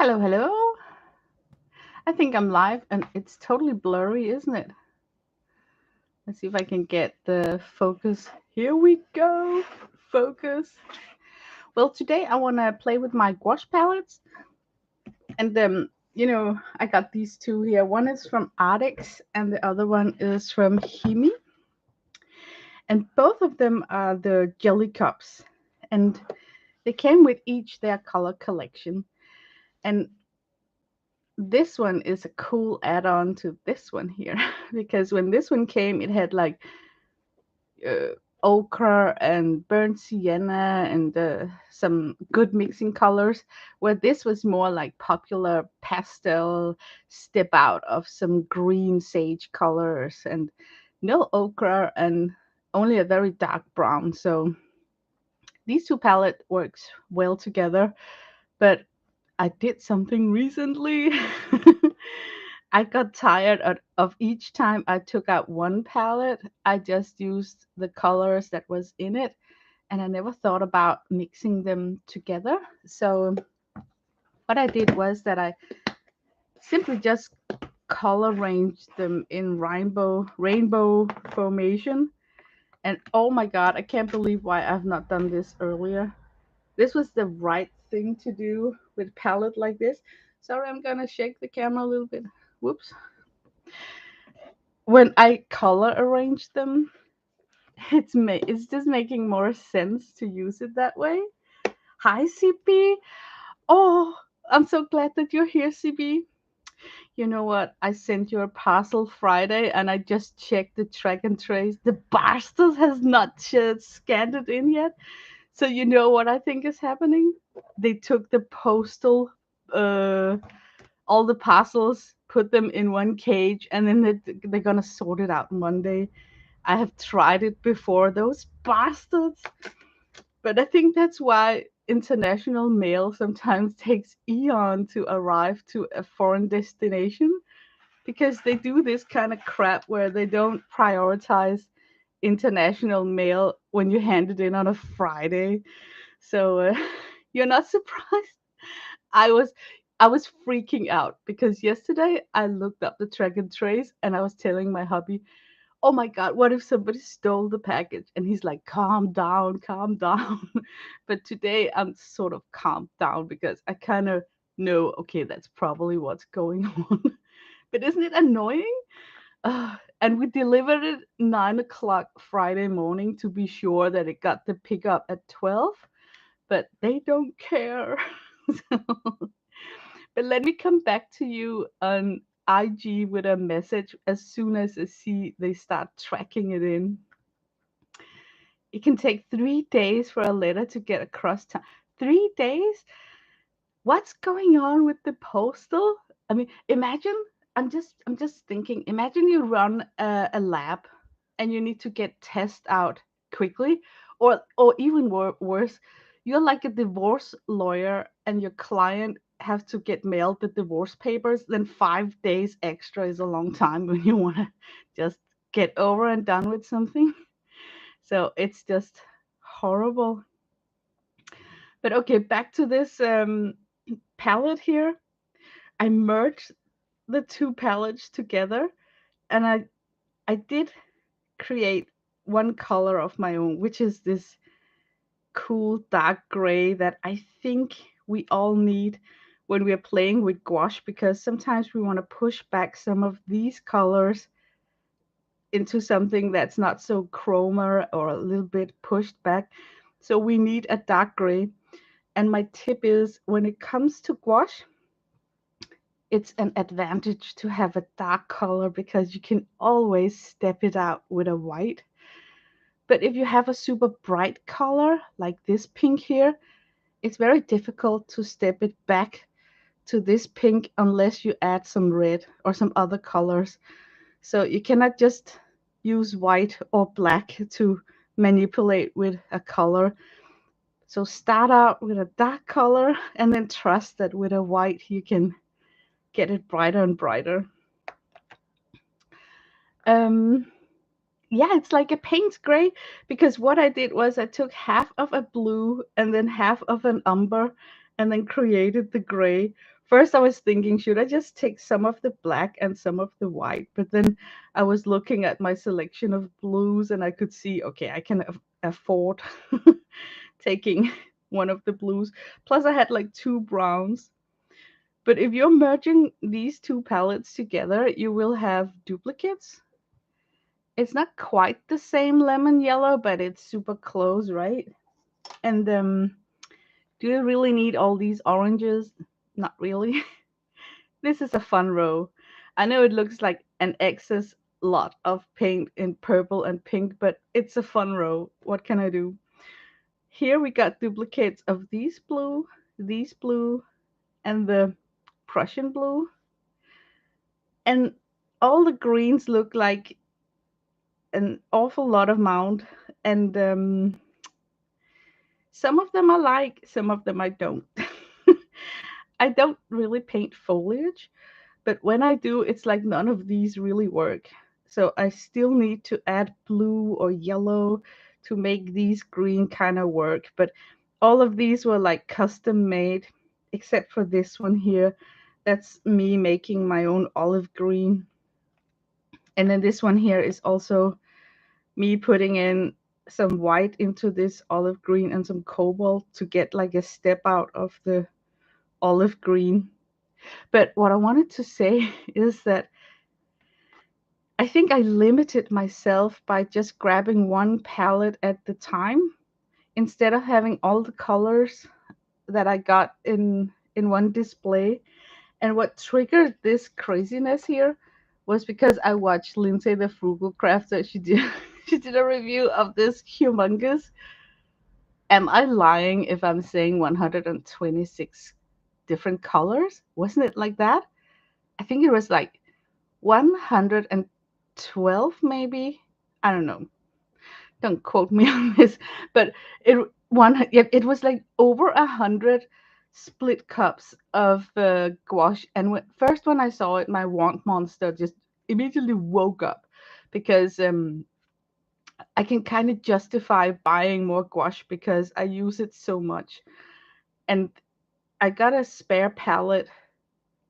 Hello, hello. I think I'm live and it's totally blurry, isn't it? Let's see if I can get the focus. Here we go. Focus. Well, today I want to play with my gouache palettes. And I got these two here. One is from Ardex and the other one is from HIMI. And both of them are the jelly cups. And they came with each their color collection. And this one is a cool add-on to this one here because when this one came it had like uh, ochre and burnt sienna and some good mixing colors, where this was more like popular pastel step out of some green sage colors and no ochre and only a very dark brown. So these two palette works well together, but I did something recently. I got tired of each time I took out one palette, I just used the colors that was in it, and I never thought about mixing them together. So what I did was that I simply just color ranged them in rainbow formation. And oh my god, I can't believe why I've not done this earlier. This was the right thing to do with palette like this. Sorry, I'm gonna shake the camera a little bit. Whoops. When I color arrange them, it's just making more sense to use it that way. Hi, CB. Oh, I'm so glad that you're here, CB. You know what? I sent you a parcel Friday, and I just checked the track and trace. The bastard has not scanned it in yet. So you know what I think is happening? They took the postal, uh, all the parcels, put them in one cage, and then they're gonna sort it out Monday. I have tried it before, those bastards. But I think that's why international mail sometimes takes eon to arrive to a foreign destination, because they do this kind of crap where they don't prioritize international mail when you hand it in on a Friday. So you're not surprised. I was I was freaking out because yesterday I looked up the track and trace and I was telling my hubby, "Oh my god, what if somebody stole the package?" And he's like, "Calm down, calm down." But today I'm sort of calmed down because I kind of know, okay, that's probably what's going on. But isn't it annoying? And we delivered it 9 o'clock Friday morning to be sure that it got the pickup at 12, but they don't care. So, but let me come back to you on IG with a message as soon as I see they start tracking it in. It can take 3 days for a letter to get across town. 3 days? What's going on with the postal? I mean, imagine. I'm just thinking. Imagine you run a lab, and you need to get tests out quickly, or even worse, you're like a divorce lawyer, and your client has to get mailed the divorce papers. Then 5 days extra is a long time when you want to just get over and done with something. So it's just horrible. But okay, back to this palette here. I merged the two palettes together, and I did create one color of my own, which is this cool dark gray that I think we all need when we are playing with gouache, because sometimes we want to push back some of these colors into something that's not so chroma or a little bit pushed back. So we need a dark gray. And my tip is, when it comes to gouache, it's an advantage to have a dark color because you can always step it out with a white. But if you have a super bright color like this pink here, it's very difficult to step it back to this pink unless you add some red or some other colors. So you cannot just use white or black to manipulate with a color. So start out with a dark color and then trust that with a white you can get it brighter and brighter. Um, yeah, it's like a paint gray, because what I did was I took half of a blue and then half of an umber and then created the gray First, I was thinking, should I just take some of the black and some of the white? But then I was looking at my selection of blues and I could see, okay, I can afford taking one of the blues. Plus, I had like two browns. But if you're merging these two palettes together, you will have duplicates. It's not quite the same lemon yellow, but it's super close, right? And do you really need all these oranges? Not really. This is a fun row. I know it looks like an excess lot of paint in purple and pink, but it's a fun row. What can I do? Here we got duplicates of these blue, and the Prussian blue. And all the greens look like an awful lot of mound. And some of them I like, some of them I don't. I don't really paint foliage, but when I do, it's like none of these really work. So I still need to add blue or yellow to make these green kind of work. But all of these were like custom made, except for this one here. That's me making my own olive green. And then this one here is also me putting in some white into this olive green and some cobalt to get like a step out of the olive green. But what I wanted to say is that I think I limited myself by just grabbing one palette at the time instead of having all the colors that I got in one display. And what triggered this craziness here was because I watched Lindsay the Frugal Crafter. She did she did a review of this humongous. Am I lying if I'm saying 126 different colors? Wasn't it like that? I think it was like 112 maybe. I don't know. Don't quote me on this, but it was like over 100 split cups of gouache. And first when I saw it, my want monster just immediately woke up because I can kind of justify buying more gouache because I use it so much. And I got a spare palette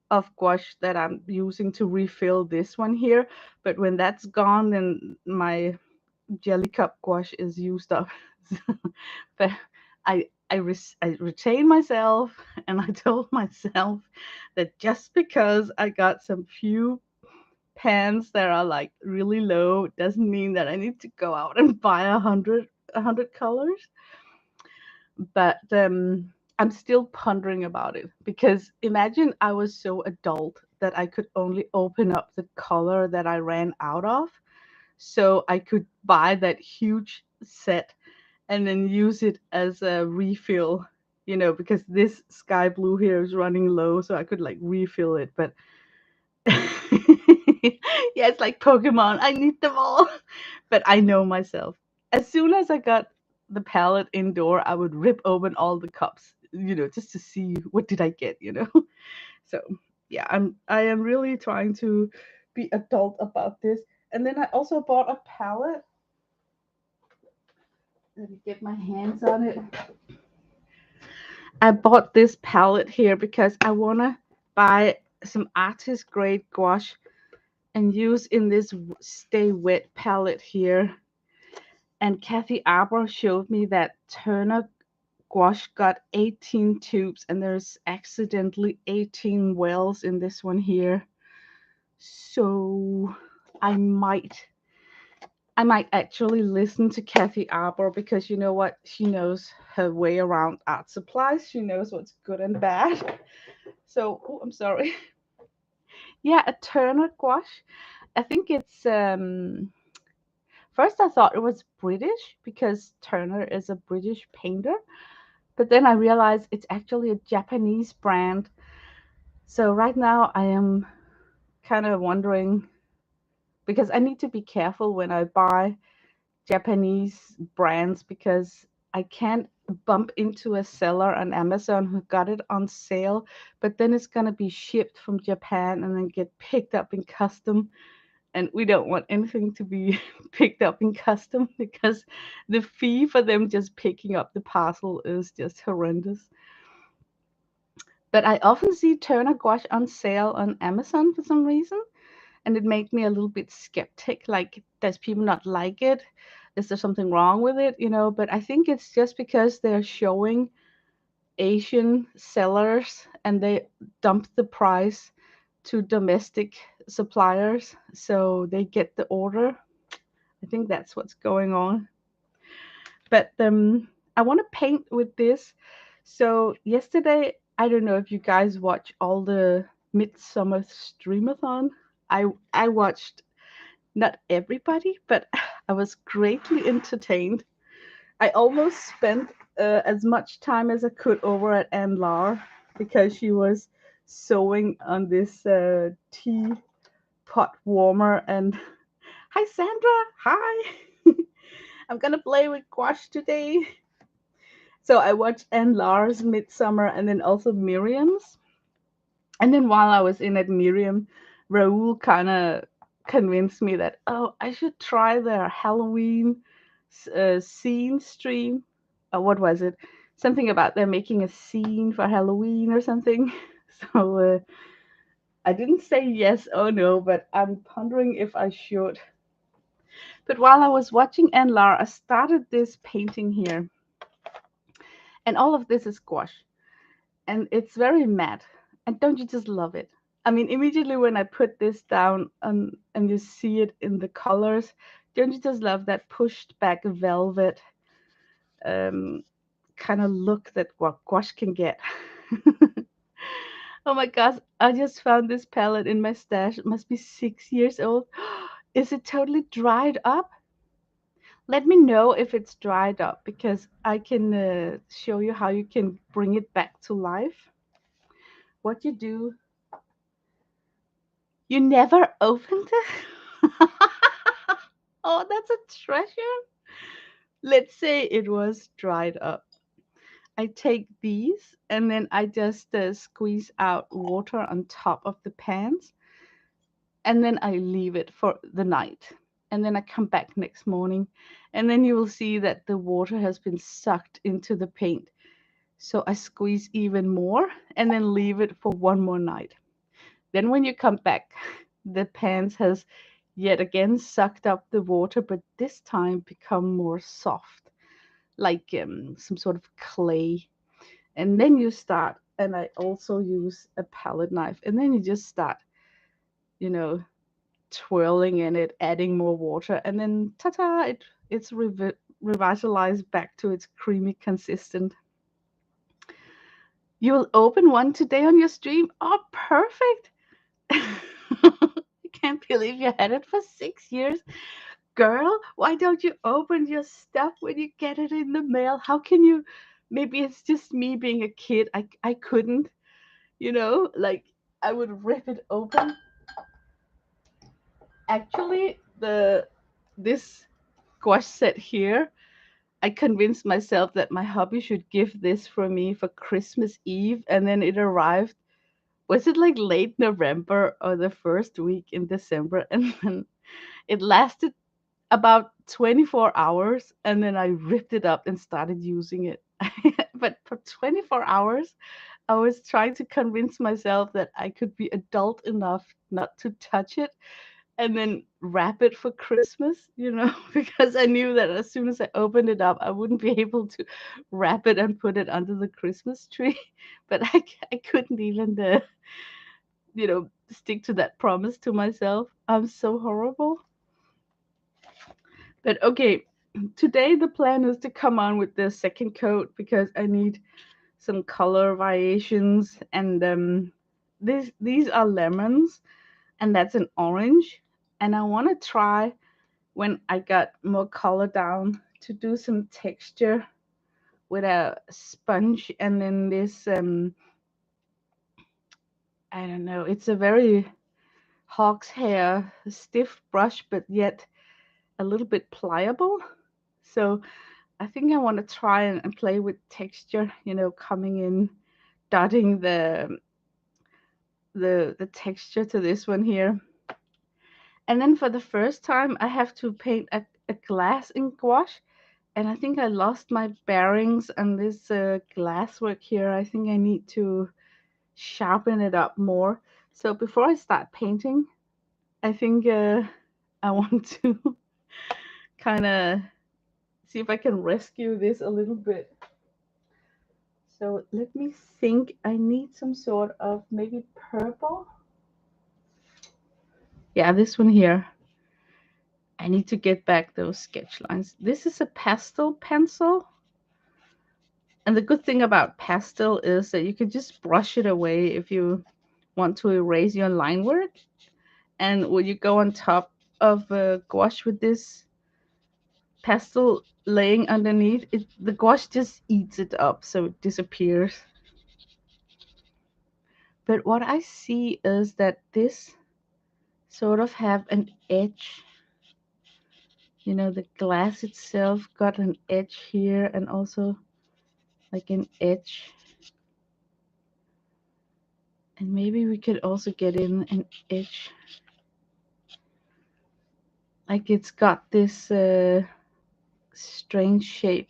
of gouache that I'm using to refill this one here. But when that's gone, then my jelly cup gouache is used up. But I retained myself and I told myself that just because I got some few pans that are like really low doesn't mean that I need to go out and buy a hundred colors. But I'm still pondering about it because imagine I was so adult that I could only open up the color that I ran out of, so I could buy that huge set and then use it as a refill, because this sky blue here is running low, so I could like refill it. But yeah, it's like Pokemon. I need them all. But I know myself. As soon as I got the palette indoor, I would rip open all the cups, just to see what did I get. So yeah, I am really trying to be adult about this. And then I also bought a palette. Let me get my hands on it. I bought this palette here because I wanna buy some artist grade gouache and use in this Stay Wet palette here. And Kathy Arbor showed me that Turner gouache got 18 tubes, and there's accidentally 18 wells in this one here. So I might I might actually listen to Kathy Arbor because you know what? She knows her way around art supplies. She knows what's good and bad. So, oh, I'm sorry. Yeah, a Turner gouache. I think it's first I thought it was British because Turner is a British painter, but then I realized it's actually a Japanese brand. So right now I am kind of wondering because I need to be careful when I buy Japanese brands because I can't bump into a seller on Amazon who got it on sale, but then it's going to be shipped from Japan and then get picked up in custom. And we don't want anything to be picked up in custom because the fee for them just picking up the parcel is just horrendous. But I often see Turner gouache on sale on Amazon for some reason, and it made me a little bit skeptic. Like, does people not like it? Is there something wrong with it? But I think it's just because they're showing Asian sellers and they dump the price to domestic suppliers so they get the order. I think that's what's going on. But I want to paint with this. So yesterday, I don't know if you guys watch all the Midsummer Streamathon. I watched not everybody, but I was greatly entertained. I almost spent as much time as I could over at Anne Lar because she was sewing on this tea pot warmer. And hi, Sandra. Hi. I'm gonna play with gouache today. So I watched Anne Lar's Midsummer and then also Miriam's. And then while I was in at Miriam, Raoul kind of convinced me that, oh, I should try their Halloween scene stream. What was it? Something about they're making a scene for Halloween or something. So I didn't say yes or no, but I'm pondering if I should. But while I was watching Anne Lar, I started this painting here. And all of this is gouache. And it's very matte. And don't you just love it? I mean, immediately when I put this down and you see it in the colors, don't you just love that pushed back velvet um, kind of look that gouache can get? Oh my gosh, I just found this palette in my stash. It must be 6 years old. Is it totally dried up? Let me know if it's dried up because I can show you how you can bring it back to life. What you do, you never opened it? Oh, that's a treasure. Let's say it was dried up. I take these and then I just squeeze out water on top of the pans and then I leave it for the night. And then I come back next morning and then you will see that the water has been sucked into the paint. So I squeeze even more and then leave it for one more night. Then when you come back, the pans has yet again sucked up the water, but this time become more soft, like some sort of clay. And then you start, and I also use a palette knife, and then you just start, you know, twirling in it, adding more water, and then ta-ta, it's revitalized back to its creamy consistent. You will open one today on your stream. Oh, perfect. I can't believe you had it for 6 years. Girl, why don't you open your stuff when you get it in the mail? How can you? Maybe it's just me being a kid. I couldn't, like I would rip it open. Actually, this gouache set here, I convinced myself that my hubby should give this for me for Christmas Eve, and then it arrived. Was it like late November or the first week in December? And then it lasted about 24 hours and then I ripped it up and started using it. But for 24 hours, I was trying to convince myself that I could be adult enough not to touch it and then wrap it for Christmas, because I knew that as soon as I opened it up, I wouldn't be able to wrap it and put it under the Christmas tree. But I couldn't even, stick to that promise to myself. I'm so horrible. But okay, today the plan is to come on with the second coat because I need some color variations and these are lemons and that's an orange and I want to try when I got more color down to do some texture with a sponge and then this I don't know, it's a very hawk's hair stiff brush but yet a little bit pliable. So I think I want to try and play with texture, coming in, dotting the texture to this one here. And then for the first time, I have to paint a glass in gouache. And I think I lost my bearings on this glass work here. I think I need to sharpen it up more. So before I start painting, I think I want to kind of see if I can rescue this a little bit. So let me think. I need some sort of maybe purple. Yeah, this one here. I need to get back those sketch lines. This is a pastel pencil. And the good thing about pastel is that you can just brush it away if you want to erase your line work. And when you go on top of gouache with this pastel laying underneath, the gouache just eats it up, so it disappears. But what I see is that this sort of have an edge. You know, the glass itself got an edge here and also like an edge. And maybe we could also get in an edge. Like it's got this strange shape.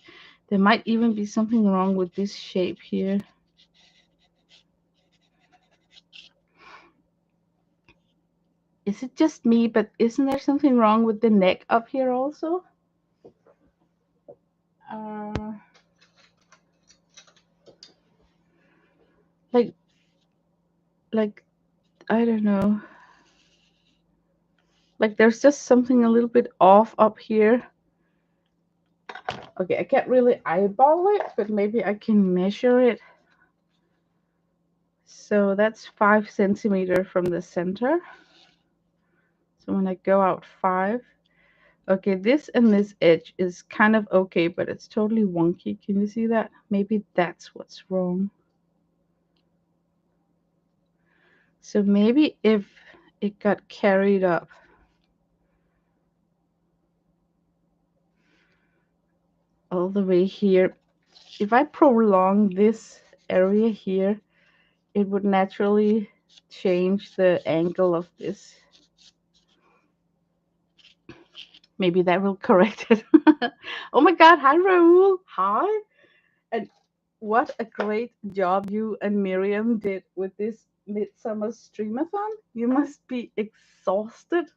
There might even be something wrong with this shape here. Is it just me, but isn't there something wrong with the neck up here also? Uh, like, like, I don't know. Like there's just something a little bit off up here. Okay, I can't really eyeball it, but maybe I can measure it. So that's 5 centimeters from the center. So when I go out 5, okay, this and this edge is kind of okay, but it's totally wonky. Can you see that? Maybe that's what's wrong. So maybe if it got carried up all the way here, if I prolong this area here, it would naturally change the angle of this. Maybe that will correct it. Oh my God. Hi, Raul. Hi. And what a great job you and Miriam did with this Midsummer Streamathon. You must be exhausted.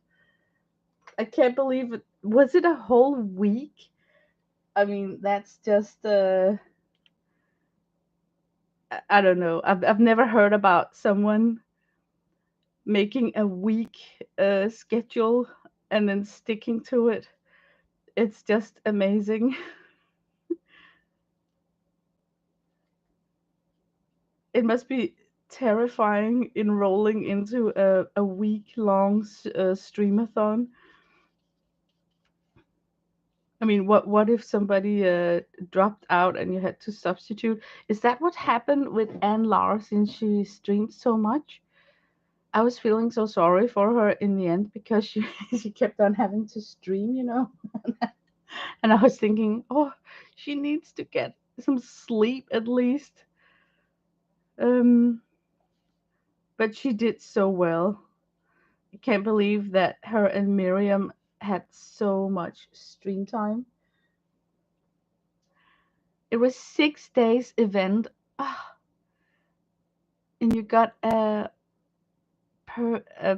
I can't believe it. Was it a whole week? I mean, that's just I don't know. I've never heard about someone making a week schedule and then sticking to it. It's just amazing. It must be terrifying enrolling into a week long streamathon. I mean, what if somebody dropped out and you had to substitute? Is that what happened with Anne Lar since she streamed so much? I was feeling so sorry for her in the end because she she kept on having to stream, you know. And I was thinking, oh, she needs to get some sleep at least. Um, but she did so well. I can't believe that her and Miriam had so much stream time. It was 6 days event. Ah, and you got a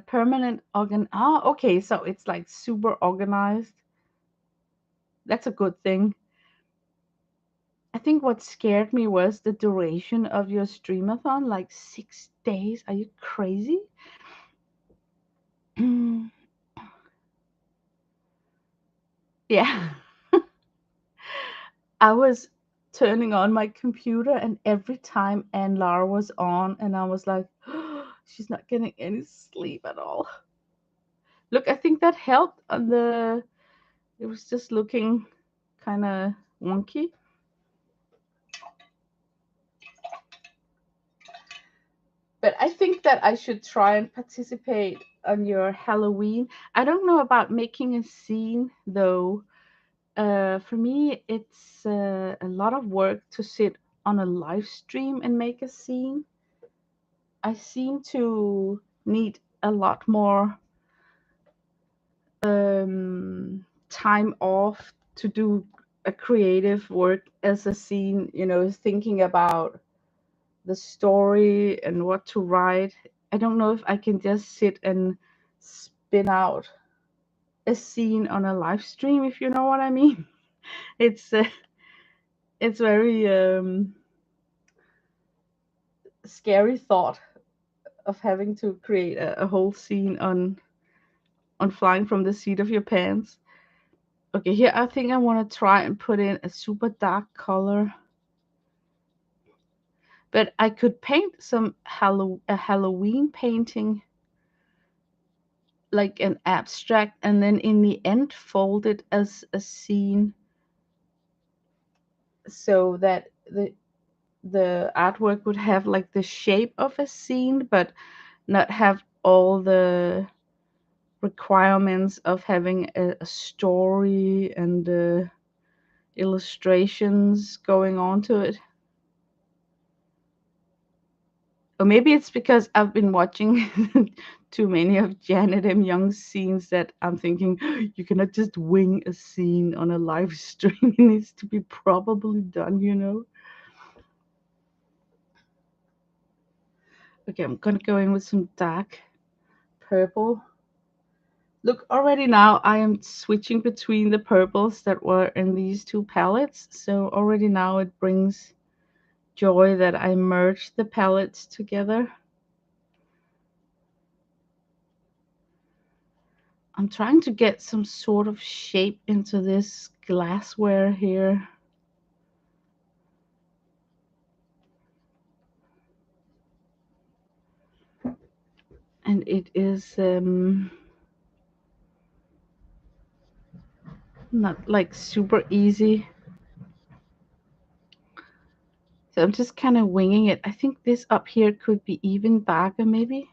permanent organ. Ah, okay, so it's like super organized. That's a good thing. I think what scared me was the duration of your streamathon, like 6 days. Are you crazy? Yeah. I was turning on my computer, and every time Anne Lara was on, and I was like, she's not getting any sleep at all. Look, I think that helped on the. It was just looking kind of wonky. But I think that I should try and participate on your Halloween. I don't know about making a scene though. For me, it's a lot of work to sit on a live stream and make a scene. I seem to need a lot more time off to do a creative work as a scene, you know, thinking about the story and what to write. I don't know if I can just sit and spin out a scene on a live stream, if you know what I mean. It's it's very scary thought of having to create a whole scene on flying from the seat of your pants. Okay, here I think I want to try and put in a super dark color, but I could paint some a Halloween painting, like an abstract, and then in the end fold it as a scene, so that the artwork would have like the shape of a scene, but not have all the requirements of having a story and illustrations going on to it. Or maybe it's because I've been watching too many of Janet M. Young's scenes that I'm thinking you cannot just wing a scene on a live stream. It needs to be probably done, you know? Okay, I'm gonna go in with some dark purple. Look, already now I am switching between the purples that were in these two palettes. So already now it brings joy that I merged the palettes together. I'm trying to get some sort of shape into this glassware here. And it is not like super easy. So I'm just kind of winging it. I think this up here could be even darker maybe.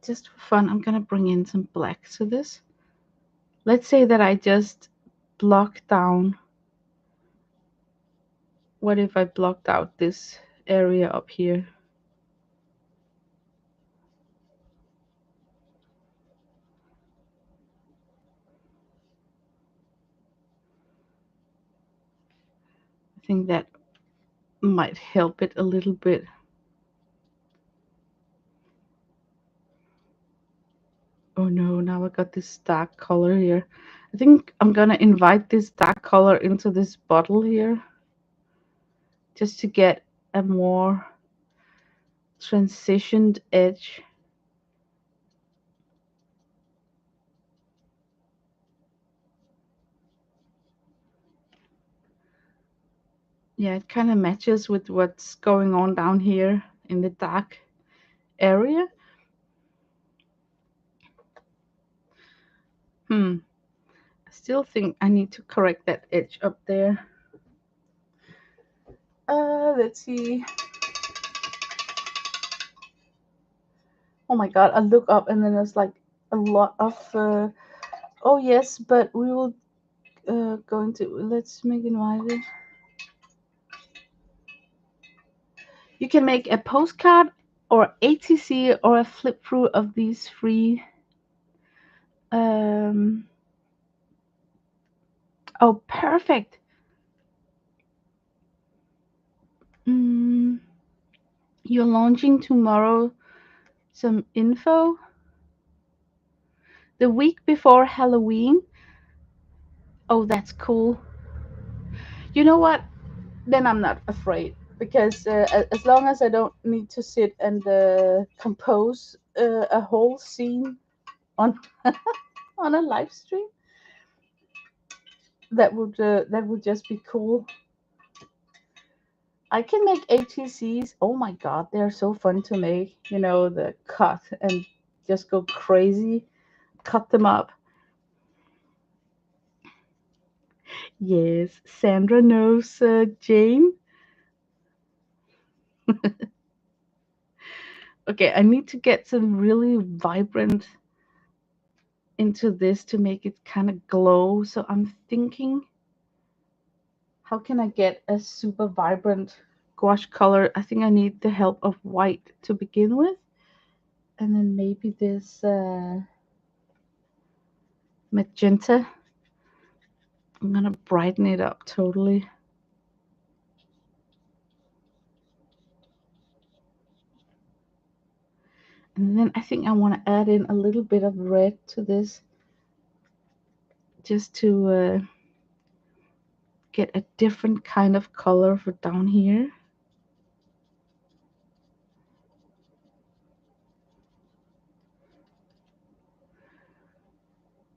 Just for fun, I'm gonna bring in some black to this. Let's say that I just block down. What if I blocked out this area up here? I think that might help it a little bit. Oh no, now I got this dark color here. I think I'm gonna invite this dark color into this bottle here, just to get a more transitioned edge. Yeah, it kind of matches with what's going on down here in the dark area. I still think I need to correct that edge up there. Let's see. Oh my god, I look up and then there's like a lot of oh yes, but we will go into, let's make it wider. You can make a postcard or ATC or a flip through of these three. Um, oh, perfect. Mm, you're launching tomorrow some info the week before Halloween. Oh, that's cool. You know what? Then I'm not afraid because as long as I don't need to sit and compose a whole scene on on a live stream, that would just be cool. I can make ATCs. Oh my god, they're so fun to make. You know, the cut and just go crazy, cut them up. Yes, Sandra knows Jane. Okay, I need to get some really vibrant into this to make it kind of glow. So I'm thinking, how can I get a super vibrant gouache color? I think I need the help of white to begin with. And then maybe this magenta. I'm gonna brighten it up totally. And then I think I want to add in a little bit of red to this just to get a different kind of color for down here.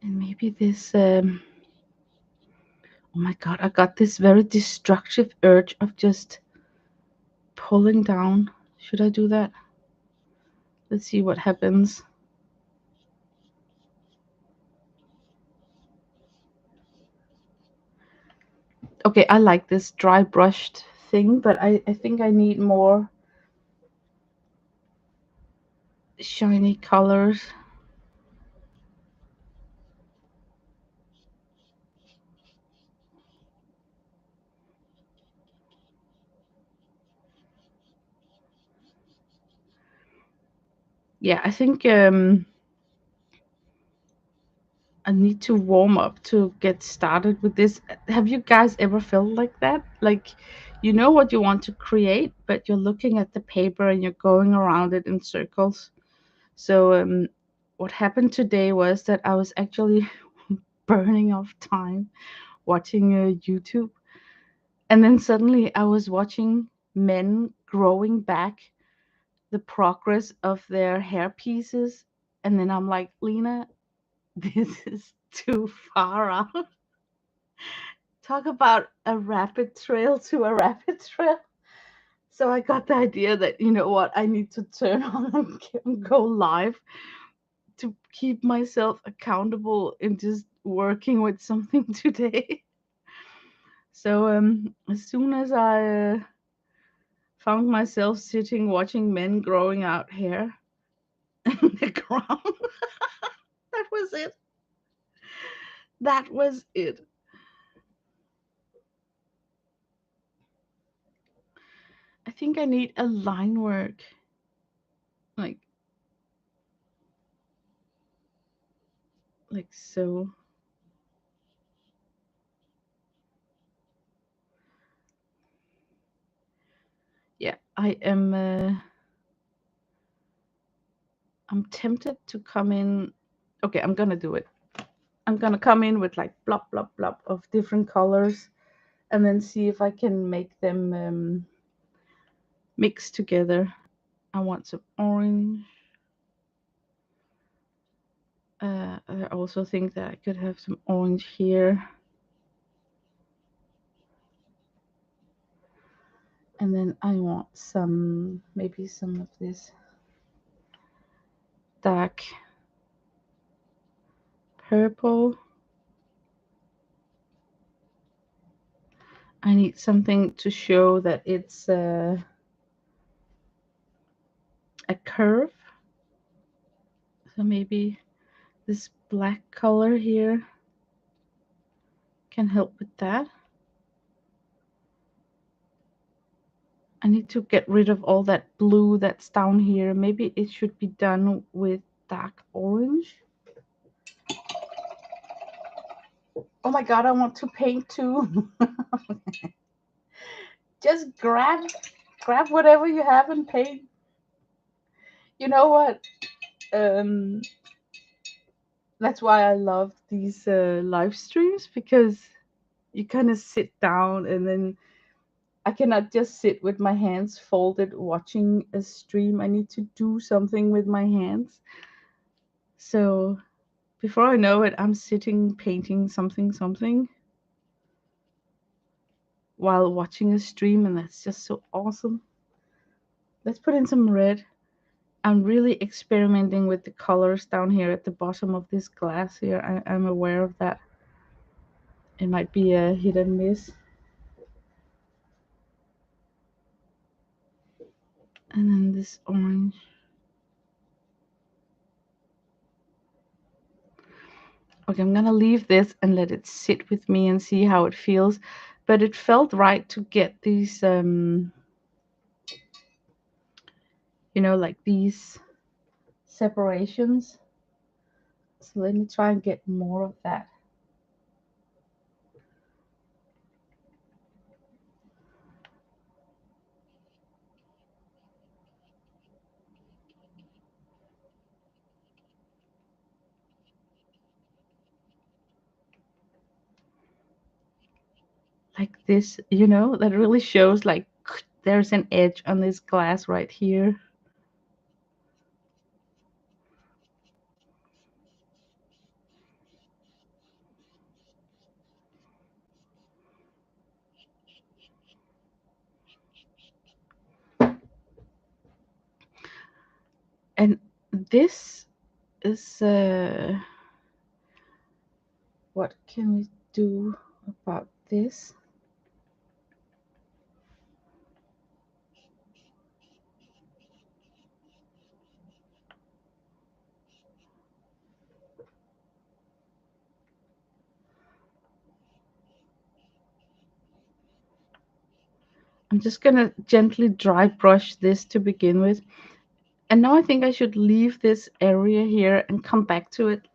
And maybe this, oh my god, I got this very destructive urge of just pulling down. Should I do that? Let's see what happens. Okay, I like this dry brushed thing, but I think I need more shiny colors. Yeah, I think I need to warm up to get started with this. Have you guys ever felt like that? Like, you know what you want to create, but you're looking at the paper and you're going around it in circles. So, what happened today was that I was actually burning off time watching YouTube. And then suddenly I was watching men growing back the progress of their hair pieces. And then I'm like, Lena, this is too far out. Talk about a rapid trail to a rapid trail. So I got the idea that, you know what, I need to turn on and go live to keep myself accountable in just working with something today. So as soon as I found myself sitting watching men growing out hair in the ground, that was it. That was it. I think I need a line work, like so. Yeah, I am. I'm tempted to come in. Okay, I'm gonna do it. I'm gonna come in with like blop blop blop of different colors, and then see if I can make them mix together. I want some orange. I also think that I could have some orange here. And then I want some, maybe some of this dark purple. I need something to show that it's a curve. So maybe this black color here can help with that. I need to get rid of all that blue that's down here. Maybe it should be done with dark orange. Oh my god, I want to paint too. Just grab whatever you have and paint. You know what? Um, that's why I love these live streams, because you kind of sit down and then I cannot just sit with my hands folded watching a stream. I need to do something with my hands. So before I know it, I'm sitting painting something while watching a stream, and that's just so awesome. Let's put in some red. I'm really experimenting with the colors down here at the bottom of this glass here. I'm aware of that. It might be a hit and miss. And then this orange. Okay, I'm gonna leave this and let it sit with me and see how it feels. But it felt right to get these, like these separations. So let me try and get more of that. like this, that really shows like there's an edge on this glass right here. And this is what can we do about this? I'm just gonna gently dry brush this to begin with. And now I think I should leave this area here and come back to it,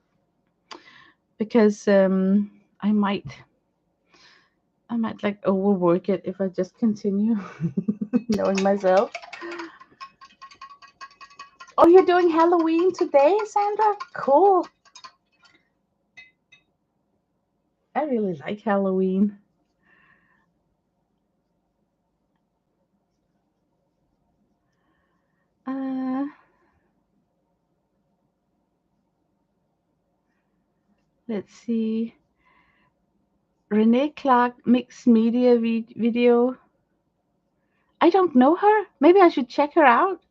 because I might like overwork it if I just continue. Knowing myself. Oh, you're doing Halloween today, Sandra? Cool. I really like Halloween. Uh, let's see. Renee Clark mixed media video. I don't know her. Maybe I should check her out.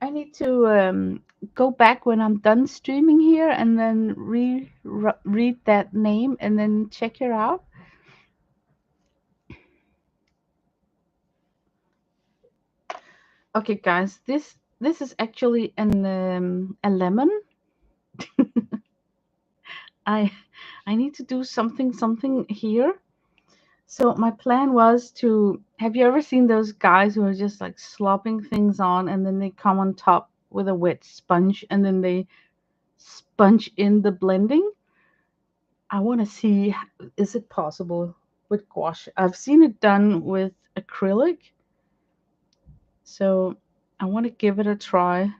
I need to go back when I'm done streaming here and then read that name and then check her out. Okay, guys, this is actually a lemon. I I need to do something here. So my plan was to, have you ever seen those guys who are just like slopping things on and then they come on top with a wet sponge and then they sponge in the blending? I want to see, is it possible with gouache? I've seen it done with acrylic. So I want to give it a try.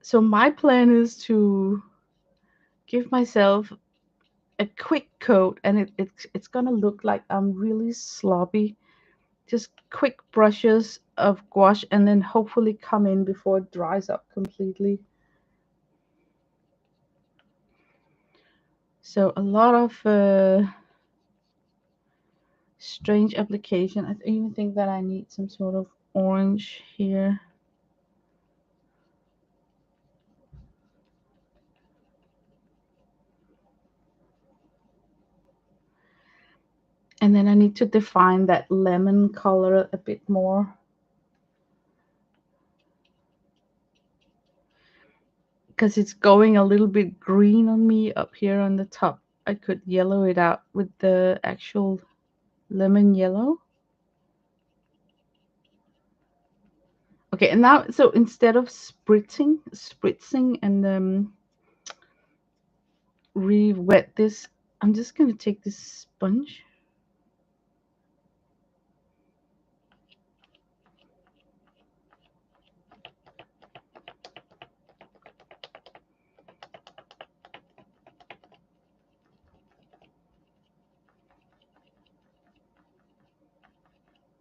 So my plan is to give myself a quick coat, and it's gonna look like I'm really sloppy. Just quick brushes of gouache and then hopefully come in before it dries up completely. So a lot of strange application. I even think that I need some sort of orange here. And then I need to define that lemon color a bit more, because it's going a little bit green on me up here on the top. I could yellow it out with the actual lemon yellow. Okay, and now, so instead of spritzing and re-wet this, I'm just gonna take this sponge.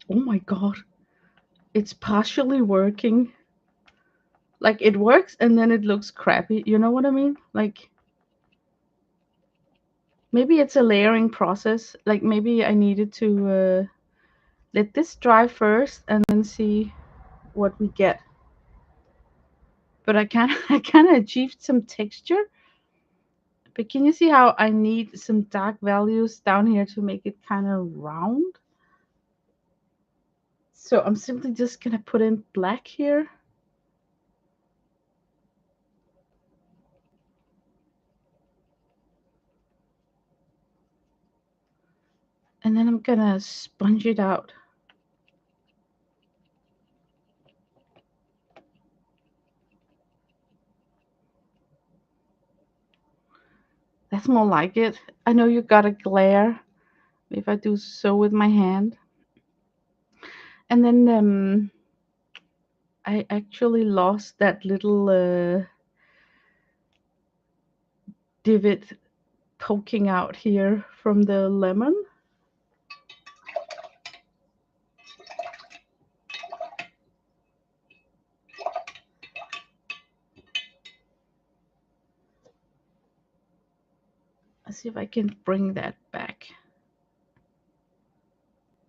Oh my god, it's partially working. Like it works and then it looks crappy. You know what I mean? Like maybe it's a layering process. Like maybe I needed to let this dry first and then see what we get. But I kind of I kind of achieved some texture. But can you see how I need some dark values down here to make it kind of round? So I'm simply just gonna put in black here. And then I'm gonna sponge it out. That's more like it. I know you got a glare if I do so with my hand. And then I actually lost that little divot poking out here from the lemon. Let's see if I can bring that back.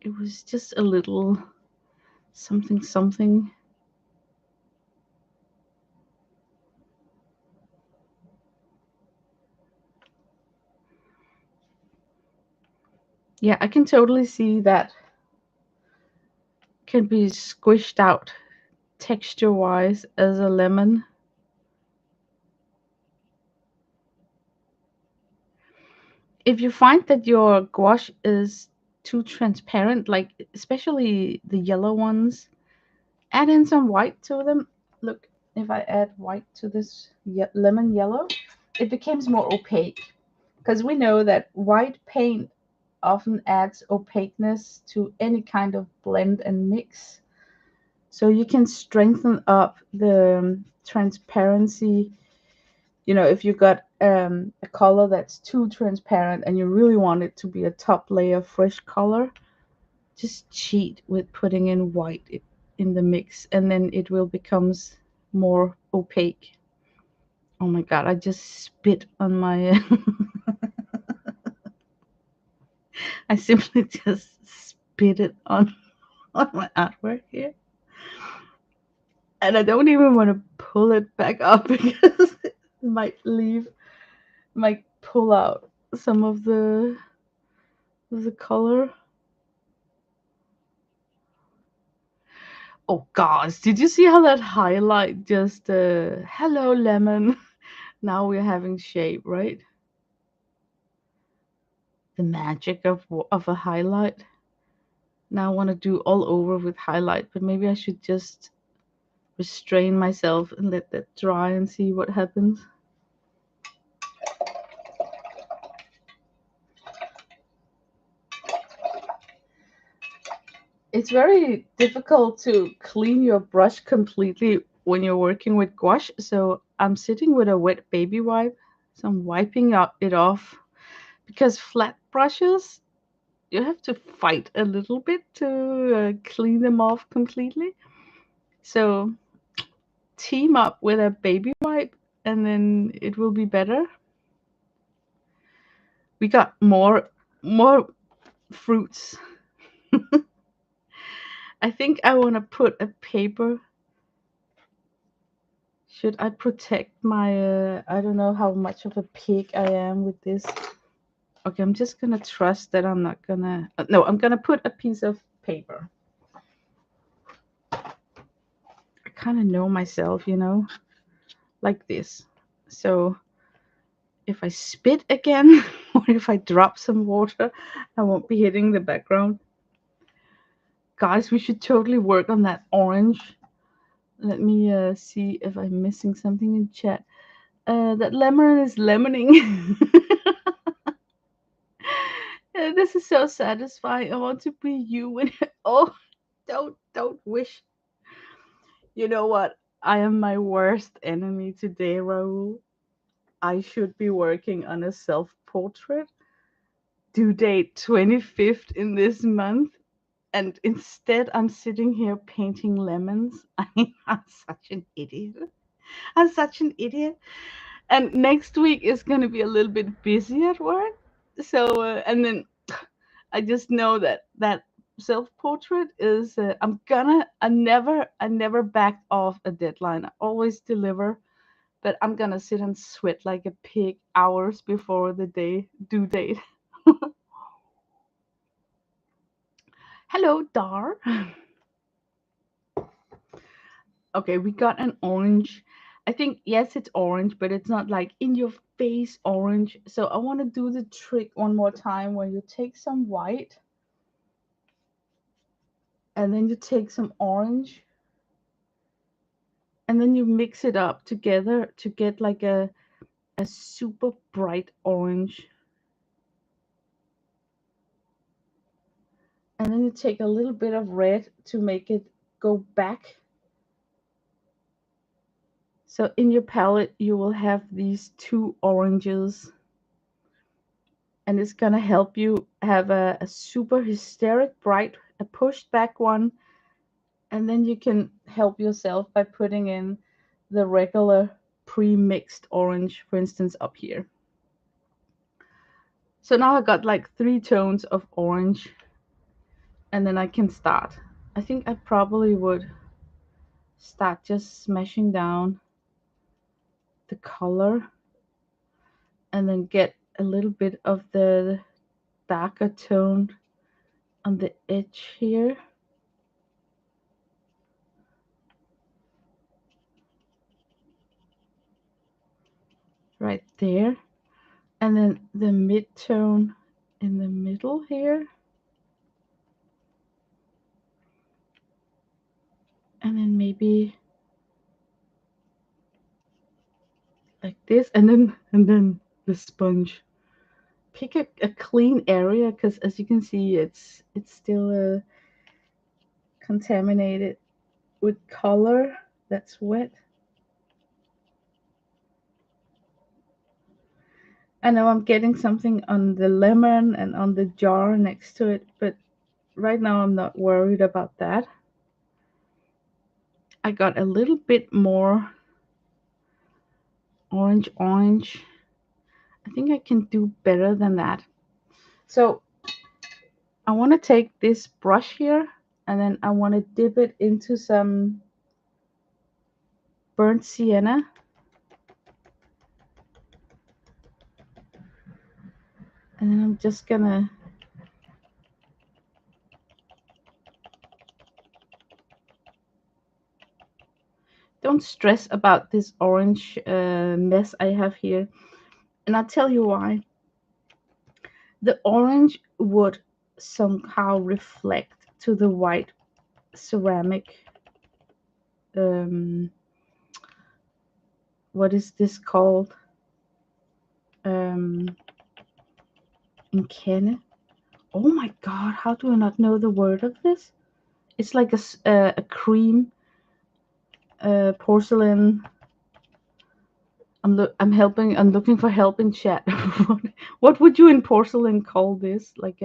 It was just a little something something. Yeah, I can totally see that can be squished out texture wise as a lemon. If you find that your gouache is too transparent, like especially the yellow ones, add in some white to them. Look, if I add white to this lemon yellow, it becomes more opaque. Because we know that white paint often adds opaqueness to any kind of blend and mix. So you can strengthen up the transparency. You know, if you got a color that's too transparent and you really want it to be a top layer fresh color, just cheat with putting in white in the mix, and then it will becomes more opaque. Oh my god, I just spit on my I simply just spit it on my artwork here. And I don't even want to pull it back up because it might pull out some of the color. Oh gosh, did you see how that highlight just hello lemon? Now we're having shape, right? The magic of a highlight. Now I want to do all over with highlight, but maybe I should just restrain myself and let that dry and see what happens. It's very difficult to clean your brush completely when you're working with gouache, so I'm sitting with a wet baby wipe. So I'm wiping it off because flat brushes, you have to fight a little bit to clean them off completely. So team up with a baby wipe and then it will be better. We got more fruits. I think I want to put a paper. Should I protect my I don't know how much of a pig I am with this. Okay, I'm just gonna trust that I'm not gonna no, I'm gonna put a piece of paper. I kind of know myself, like this. So if I spit again or if I drop some water, I won't be hitting the background. Guys, we should totally work on that orange. Let me see if I'm missing something in chat. That lemon is lemoning. This is so satisfying. I want to be you when oh, don't wish. You know what? I am my worst enemy today, Raul. I should be working on a self-portrait. Due date 25th in this month. And instead, I'm sitting here painting lemons. I mean, I'm such an idiot. I'm such an idiot. And next week is going to be a little bit busy at work. So, and then I just know that self portrait is, I never backed off a deadline. I always deliver, but I'm going to sit and sweat like a pig hours before the due date. Hello, Dar. Okay, we got an orange. I think, yes, it's orange, but it's not like in your face orange. So I want to do the trick one more time where you take some white and then you take some orange and then you mix it up together to get like a super bright orange. And then you take a little bit of red to make it go back. So in your palette, you will have these two oranges, and it's gonna help you have a super hysteric bright, a pushed back one, and then you can help yourself by putting in the regular pre-mixed orange, for instance, up here. So now I got like 3 tones of orange, and then I can start. I think I probably would start just smashing down the color and then get a little bit of the darker tone on the edge here. Right there. And then the mid-tone in the middle here. And then maybe like this, and then the sponge. Pick a clean area, because as you can see, it's still contaminated with color that's wet. I know I'm getting something on the lemon and on the jar next to it, but right now I'm not worried about that. I got a little bit more orange. I think I can do better than that. So I want to take this brush here, and then I want to dip it into some burnt sienna. And then I'm just gonna don't stress about this orange mess I have here. And I'll tell you why. The orange would somehow reflect to the white ceramic. Um, what is this called? In Kenne. Oh my god, how do I not know the word of this? It's like a cream porcelain. I'm looking for help in chat. What would you in porcelain call this? Like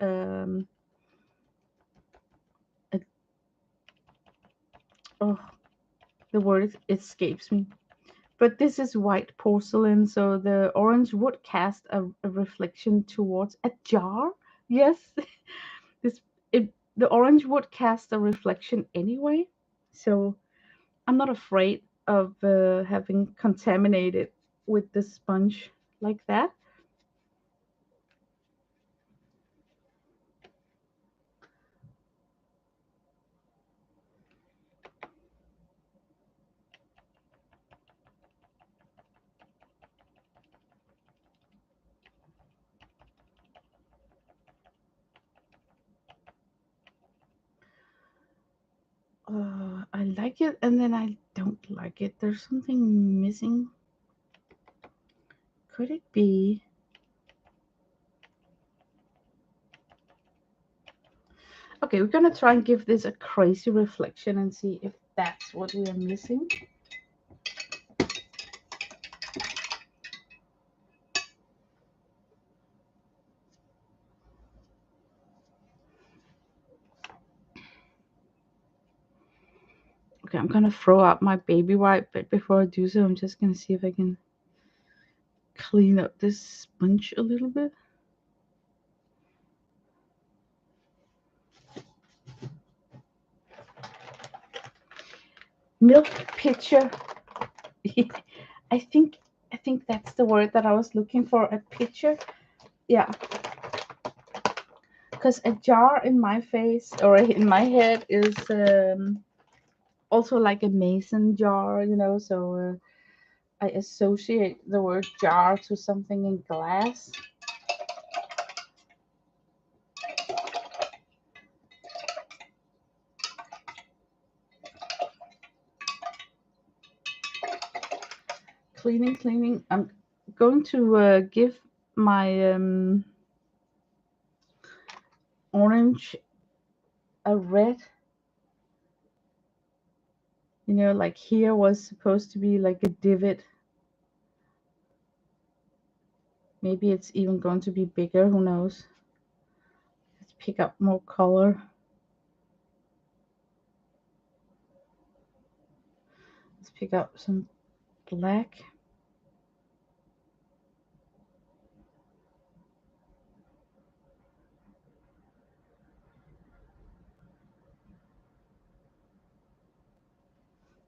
um a oh, the word escapes me. But this is white porcelain, so the orange would cast a reflection towards a jar. Yes, this the orange would cast a reflection anyway. So I'm not afraid of having contaminated with the sponge like that. I like it, and then I don't like it. There's something missing. Could it be? Okay, we're gonna try and give this a crazy reflection and see if that's what we are missing. Okay, I'm gonna throw out my baby wipe, but before I do so, I'm just gonna see if I can clean up this sponge a little bit. Milk pitcher. I think that's the word that I was looking for. A pitcher. Yeah, because a jar in my face or in my head is also like a mason jar, so I associate the word jar to something in glass. Cleaning. I'm going to give my orange a red You know, like here was supposed to be like a divot. Maybe it's even going to be bigger, who knows. Let's pick up more color. Let's pick up some black.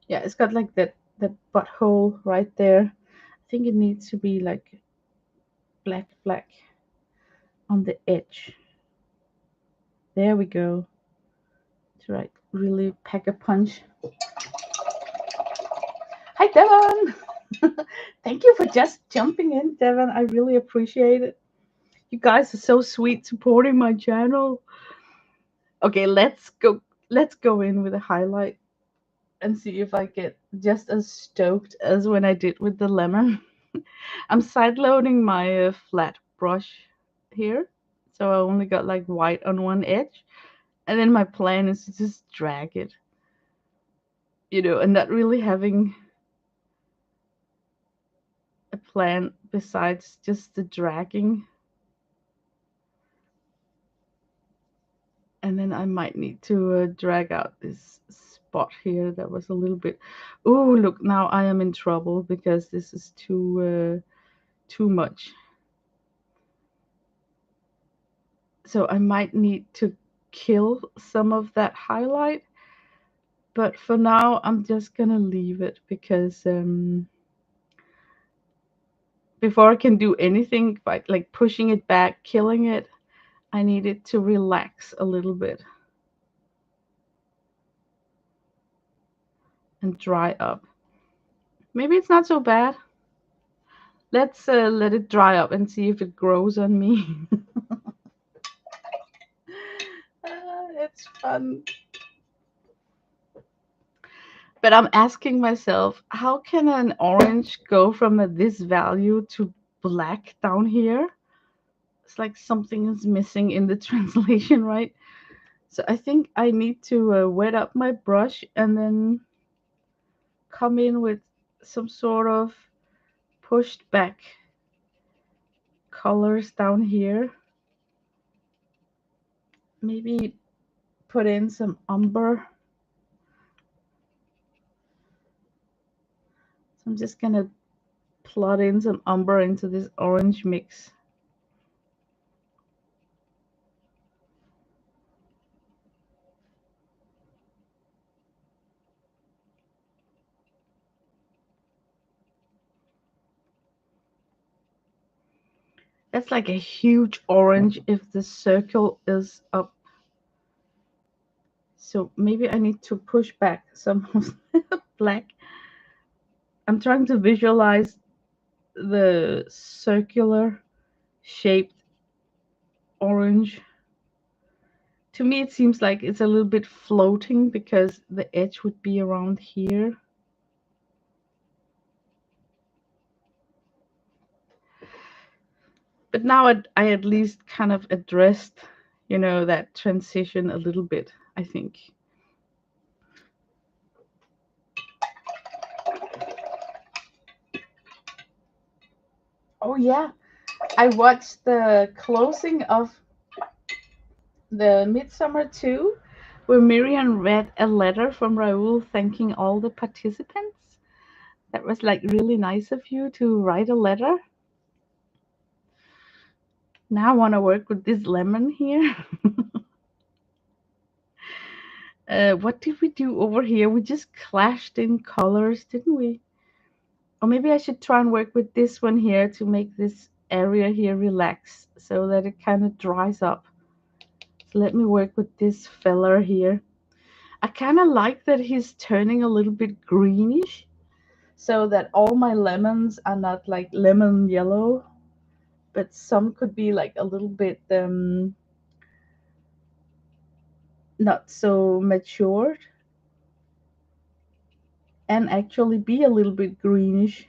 Yeah, it's got like that butthole right there. I think it needs to be like black on the edge. There we go. To right, really pack a punch. Hi, Devon. Thank you for just jumping in, Devon. I really appreciate it. You guys are so sweet supporting my channel. Okay, let's go. Let's go in with a highlight and see if I get just as stoked as when I did with the lemon. I'm side loading my flat brush here, so I only got like white on one edge, and then my plan is to just drag it, you know, and not really having a plan besides just the dragging. And then I might need to drag out this spot here that was a little bit. Oh, look, now I am in trouble because this is too much. So I might need to kill some of that highlight, but for now I'm just gonna leave it because before I can do anything by like pushing it back, killing it, I need it to relax a little bit and dry up. Maybe it's not so bad. Let's let it dry up and see if it grows on me. It's fun. But I'm asking myself, how can an orange go from this value to black down here? It's like something is missing in the translation, right? So I think I need to wet up my brush and then come in with some sort of pushed back colors down here. Maybe put in some umber. So I'm just gonna plot in some umber into this orange mix. That's like a huge orange if the circle is up. So maybe I need to push back some of the black. I'm trying to visualize the circular shaped orange. To me, it seems like it's a little bit floating because the edge would be around here. But now I at least kind of addressed, you know, that transition a little bit, I think. Oh, yeah. I watched the closing of the Midsummer 2, where Miriam read a letter from Raoul thanking all the participants. That was like really nice of you to write a letter. Now I want to work with this lemon here. What did we do over here? We just clashed in colors, didn't we? Or maybe I should try and work with this one here to make this area here relax so that it kind of dries up. So let me work with this feller here. I kind of like that he's turning a little bit greenish so that all my lemons are not like lemon yellow, but some could be like a little bit not so matured and actually be a little bit greenish.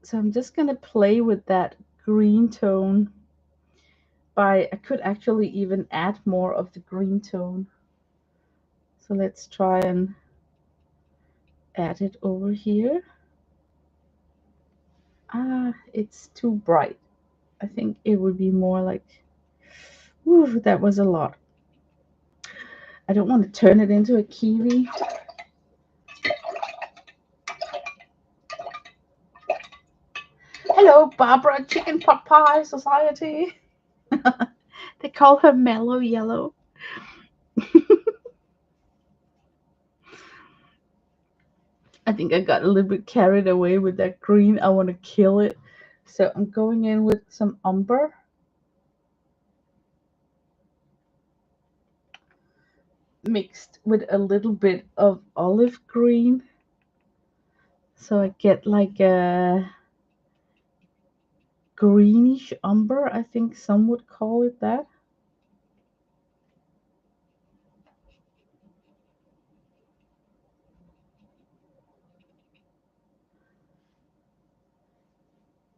So I'm just gonna play with that green tone by, I could actually even add more of the green tone. So let's try and add it over here. Ah, it's too bright. I think it would be more like, ooh, that was a lot. I don't want to turn it into a kiwi. Hello, Barbara, Chicken Pot Pie Society. They call her Mellow Yellow. I think I got a little bit carried away with that green. I want to kill it. So I'm going in with some umber. Mixed with a little bit of olive green. So I get like a greenish umber. I think some would call it that.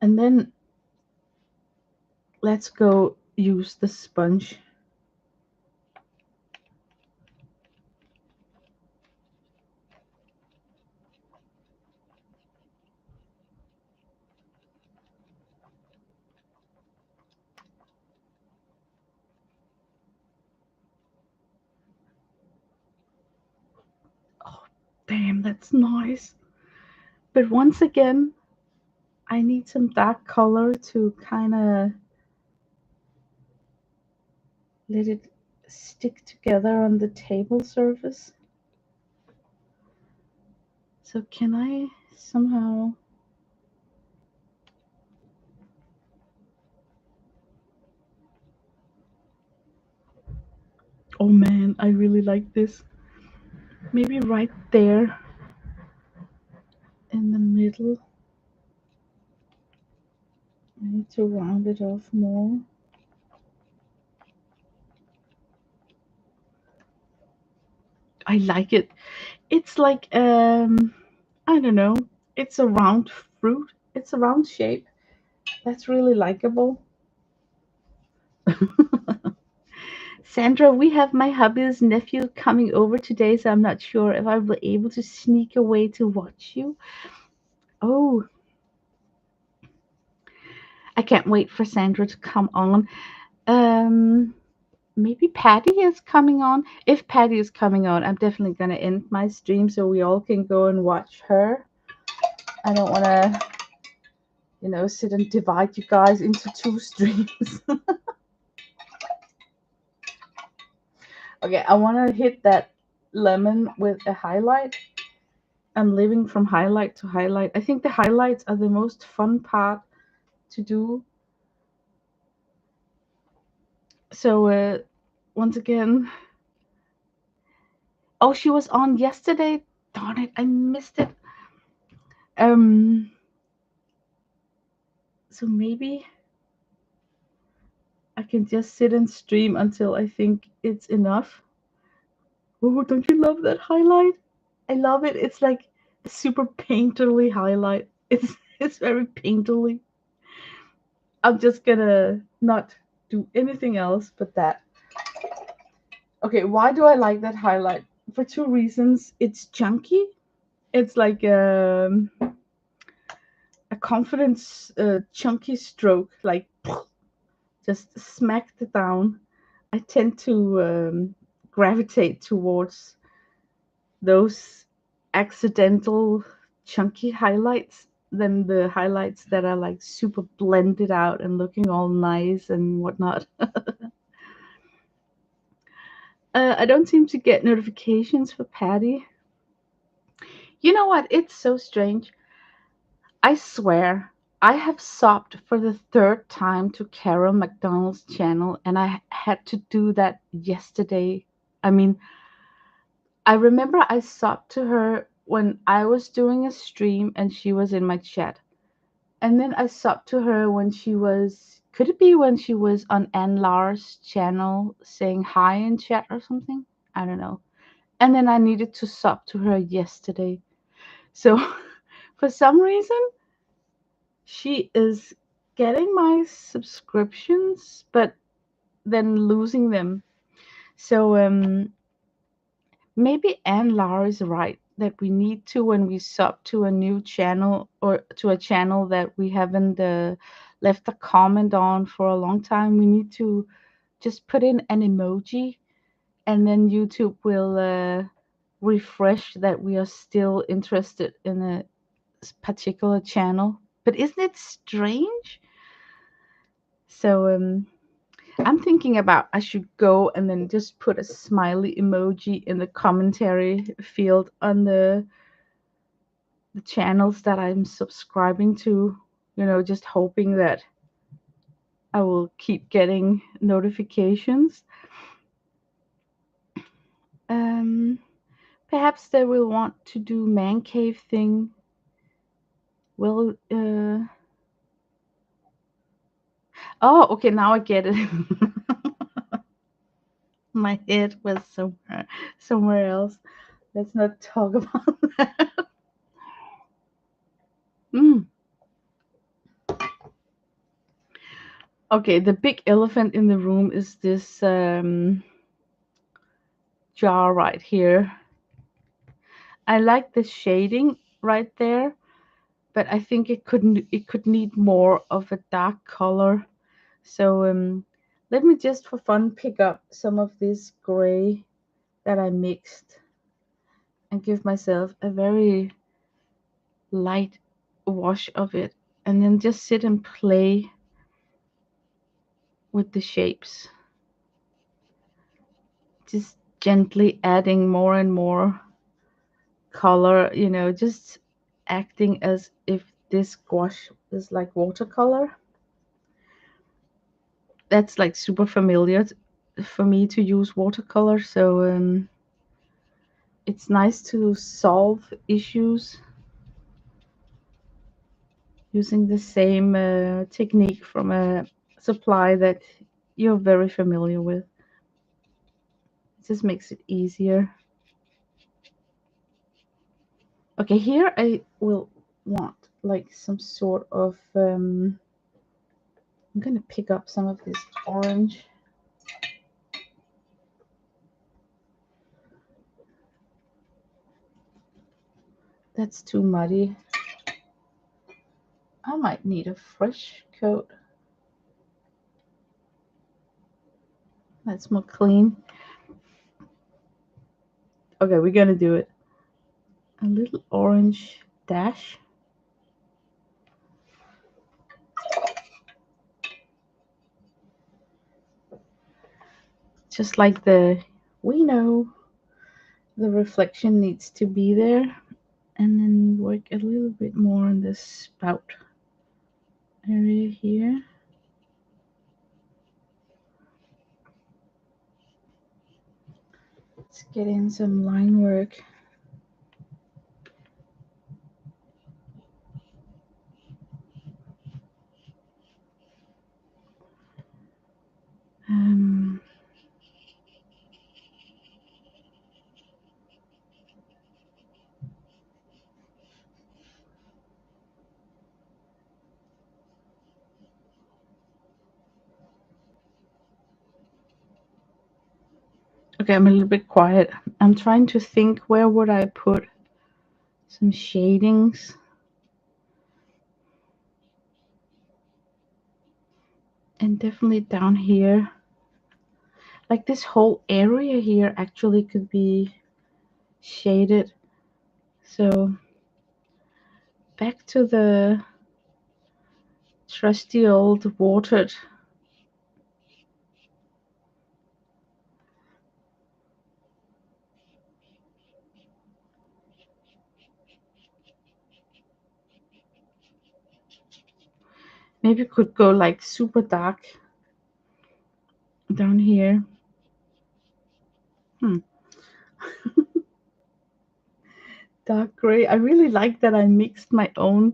And then let's go use the sponge. Oh, damn, that's nice. But once again, I need some dark color to kind of let it stick together on the table surface. So can I somehow... Oh man, I really like this. Maybe right there in the middle. I need to round it off more. I like it. It's like I don't know. It's a round fruit. It's a round shape. That's really likable. Sandra, we have my hubby's nephew coming over today, so I'm not sure if I'll be able to sneak away to watch you. Oh, I can't wait for Sandra to come on. Um, Maybe Patty is coming on. If Patty is coming on, I'm definitely gonna end my stream so we all can go and watch her. I don't want to, sit and divide you guys into two streams. Okay, I want to hit that lemon with a highlight. I'm living from highlight to highlight. I think the highlights are the most fun part to do. So, once again, oh, she was on yesterday. Darn it, I missed it. Um, so maybe I can just sit and stream until I think it's enough. Oh, don't you love that highlight? I love it. It's like a super painterly highlight. It's very painterly. I'm just gonna not do anything else but that. Okay, why do I like that highlight? For two reasons. It's chunky. It's like a confidence chunky stroke, like just smacked it down. I tend to gravitate towards those accidental chunky highlights than the highlights that are like super blended out and looking all nice and whatnot. I don't seem to get notifications for Patty. You know what? It's so strange. I swear, I have subbed for the third time to Carol McDonald's channel, and I had to do that yesterday. I mean, I remember I subbed to her when I was doing a stream and she was in my chat. And then I subbed to her when she was, could it be when she was on Ann Lars' channel saying hi in chat or something? I don't know. And then I needed to sub to her yesterday. So for some reason, she is getting my subscriptions, but then losing them. So maybe Anne Lara is right that we need to, when we sub to a new channel or to a channel that we haven't left a comment on for a long time, we need to just put in an emoji, and then YouTube will refresh that we are still interested in a particular channel. But isn't it strange? So I'm thinking about I should go and then just put a smiley emoji in the commentary field on the channels that I'm subscribing to, just hoping that I will keep getting notifications. Um, Perhaps they will want to do man cave thing. Well, oh, okay, now I get it. My head was somewhere else. Let's not talk about that. Mm. Okay, the big elephant in the room is this jar right here. I like the shading right there, but I think it could need more of a dark color. So let me just for fun pick up some of this gray that I mixed and give myself a very light wash of it, and then just sit and play with the shapes, just gently adding more and more color, just acting as if this gouache is like watercolor. That's like super familiar for me to use watercolor, so it's nice to solve issues using the same technique from a supply that you're very familiar with. It just makes it easier. Okay, here I will want like some sort of I'm gonna pick up some of this orange. That's too muddy. I might need a fresh coat. That's more clean. Okay, we're gonna do it. A little orange dash. Just like we know the reflection needs to be there. And then work a little bit more on the spout area here. Let's get in some line work. Um, okay, I'm a little bit quiet. I'm trying to think, where would I put some shadings? And definitely down here. Like this whole area here actually could be shaded. So back to the trusty old watered. Maybe could go like super dark down here. Dark gray. I really like that I mixed my own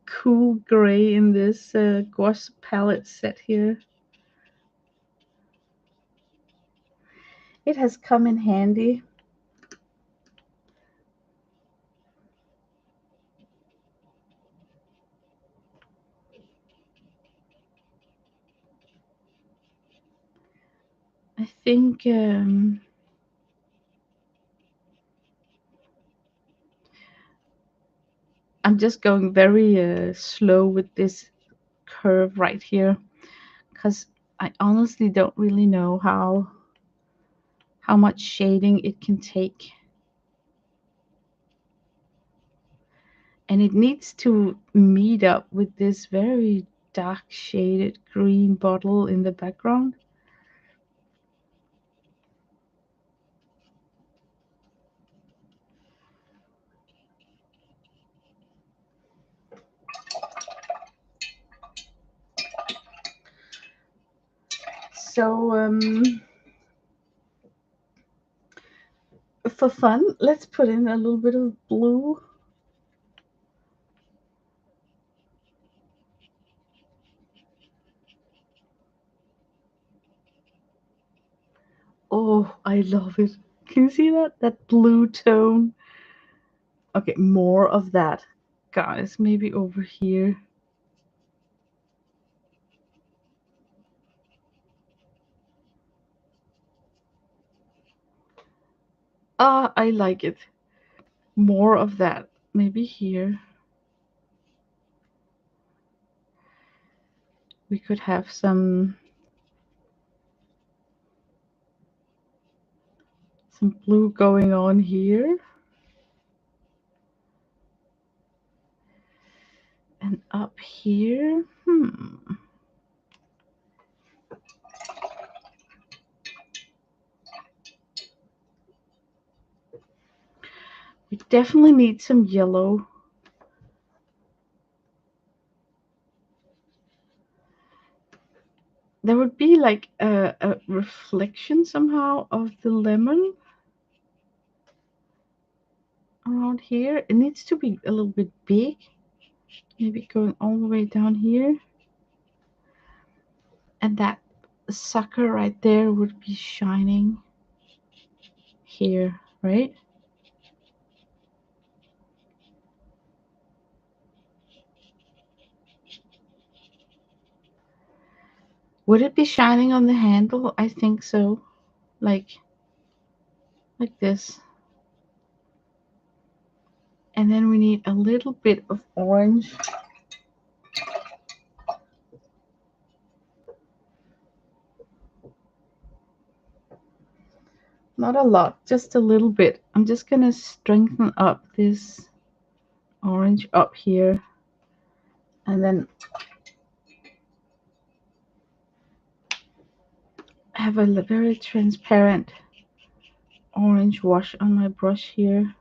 cool gray in this gouache palette set here. It has come in handy. I think I'm just going very slow with this curve right here because I honestly don't really know how much shading it can take. And it needs to meet up with this very dark shaded green bottle in the background. So for fun, let's put in a little bit of blue. Oh, I love it. Can you see that? That blue tone. Okay, more of that. Guys, maybe over here. Ah, I like it. More of that. Maybe here. We could have some blue going on here. And up here. We definitely need some yellow. There would be like a reflection somehow of the lemon around here. It needs to be a little bit big. Maybe going all the way down here. And that sucker right there would be shining here, right? Would it be shining on the handle? I think so. Like this. And then we need a little bit of orange. Not a lot, just a little bit. I'm just gonna strengthen up this orange up here. And then have a very transparent orange wash on my brush here.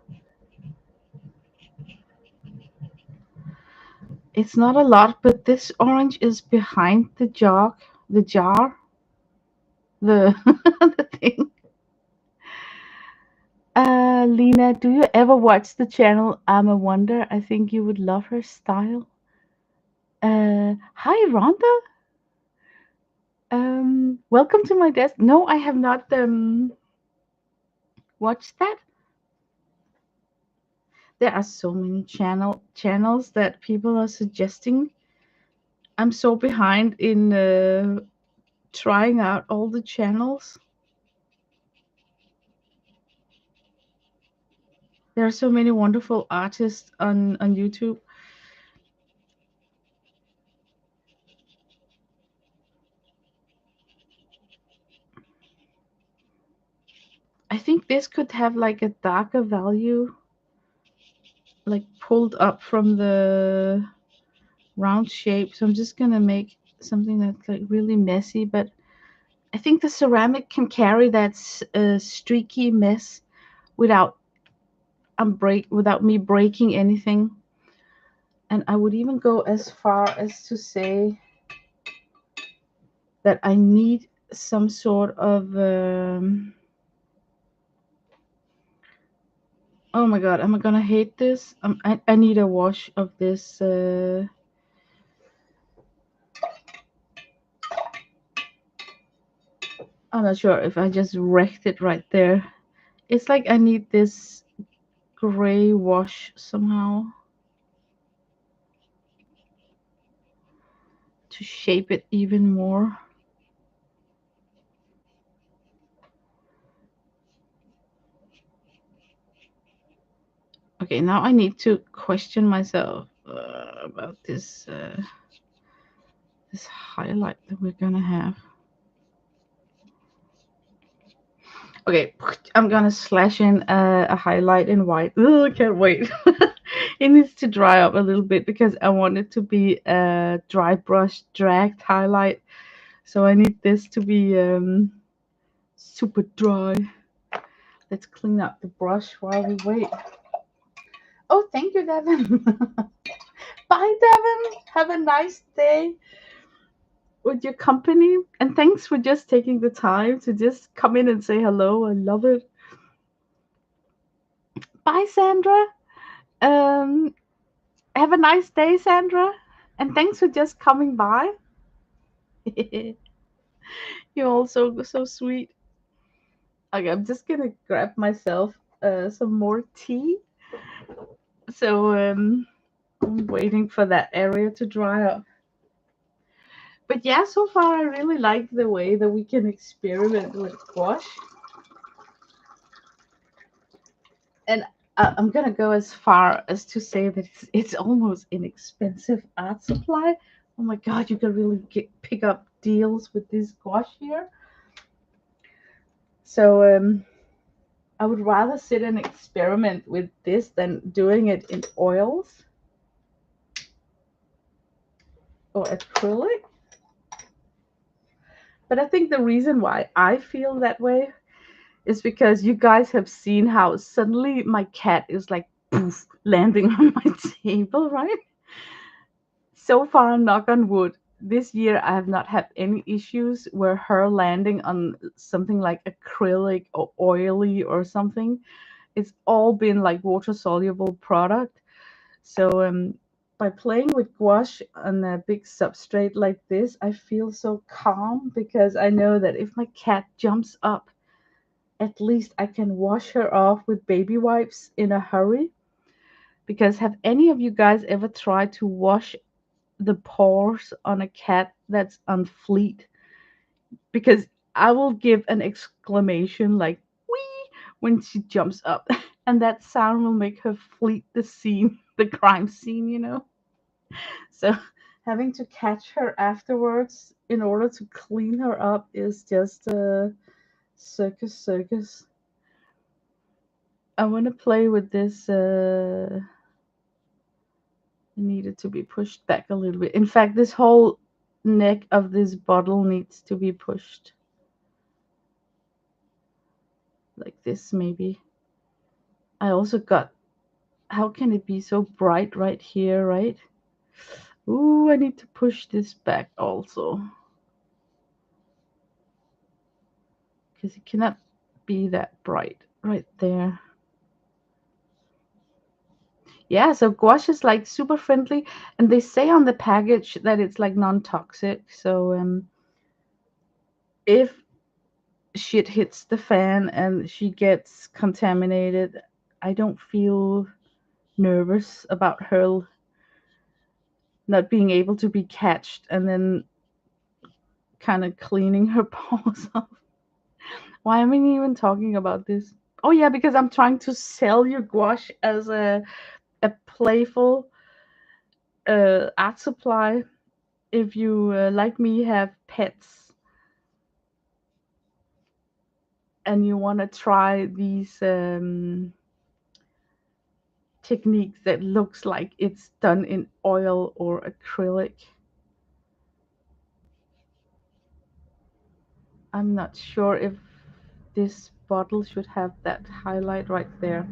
It's not a lot, but this orange is behind the jar, the the thing. Lena, do you ever watch the channel I'm a Wonder? I think you would love her style. Hi Rhonda. Welcome to my desk. No, I have not watched that. There are so many channels that people are suggesting. I'm so behind in trying out all the channels. There are so many wonderful artists on YouTube. I think this could have like a darker value, like pulled up from the round shape. So I'm just gonna make something that's like really messy, but I think the ceramic can carry that streaky mess without without me breaking anything. And I would even go as far as to say that I need some sort of oh my god, am I gonna hate this? I need a wash of this I'm not sure if I just wrecked it right there. It's like I need this gray wash somehow to shape it even more. Okay, now I need to question myself about this highlight that we're gonna have. Okay, I'm gonna slash in a highlight in white. Ugh, I can't wait. It needs to dry up a little bit because I want it to be a dry brush dragged highlight. So I need this to be super dry. Let's clean up the brush while we wait. Oh, thank you, Devin. Bye, Devin. Have a nice day with your company. And thanks for just taking the time to just come in and say hello. I love it. Bye, Sandra. Um, have a nice day, Sandra. And thanks for just coming by. You're also so sweet. Okay, I'm just gonna grab myself some more tea. So I'm waiting for that area to dry up. But yeah, so far I really like the way that we can experiment with gouache. And I'm gonna go as far as to say that it's almost inexpensive art supply. Oh my god, you can really pick up deals with this gouache here. So I would rather sit and experiment with this than doing it in oils or acrylic. But I think the reason why I feel that way is because you guys have seen how suddenly my cat is like poof landing on my table, right? So far, knock on wood, this year I have not had any issues where her landing on something like acrylic or oily or something. It's all been like water soluble product. So by playing with gouache on a big substrate like this, I feel so calm because I know that if my cat jumps up, at least I can wash her off with baby wipes in a hurry. Because have any of you guys ever tried to wash the paws on a cat that's on fleet? Because I will give an exclamation like wee when she jumps up, and that sound will make her fleet the scene, the crime scene, you know? So having to catch her afterwards in order to clean her up is just a circus. I want to play with this. Needed to be pushed back a little bit. In fact, this whole neck of this bottle needs to be pushed like this, maybe. I also got. How can it be so bright right here, right? Ooh, I need to push this back also. Because it cannot be that bright right there. Yeah, so gouache is like super friendly, and they say on the package that it's like non-toxic. So if shit hits the fan and she gets contaminated, I don't feel nervous about her not being able to be catched and then kind of cleaning her paws off. Why am I even talking about this? Oh yeah, because I'm trying to sell you gouache as a playful art supply. If you like me have pets and you want to try these techniques that looks like it's done in oil or acrylic, I'm not sure if this bottle should have that highlight right there.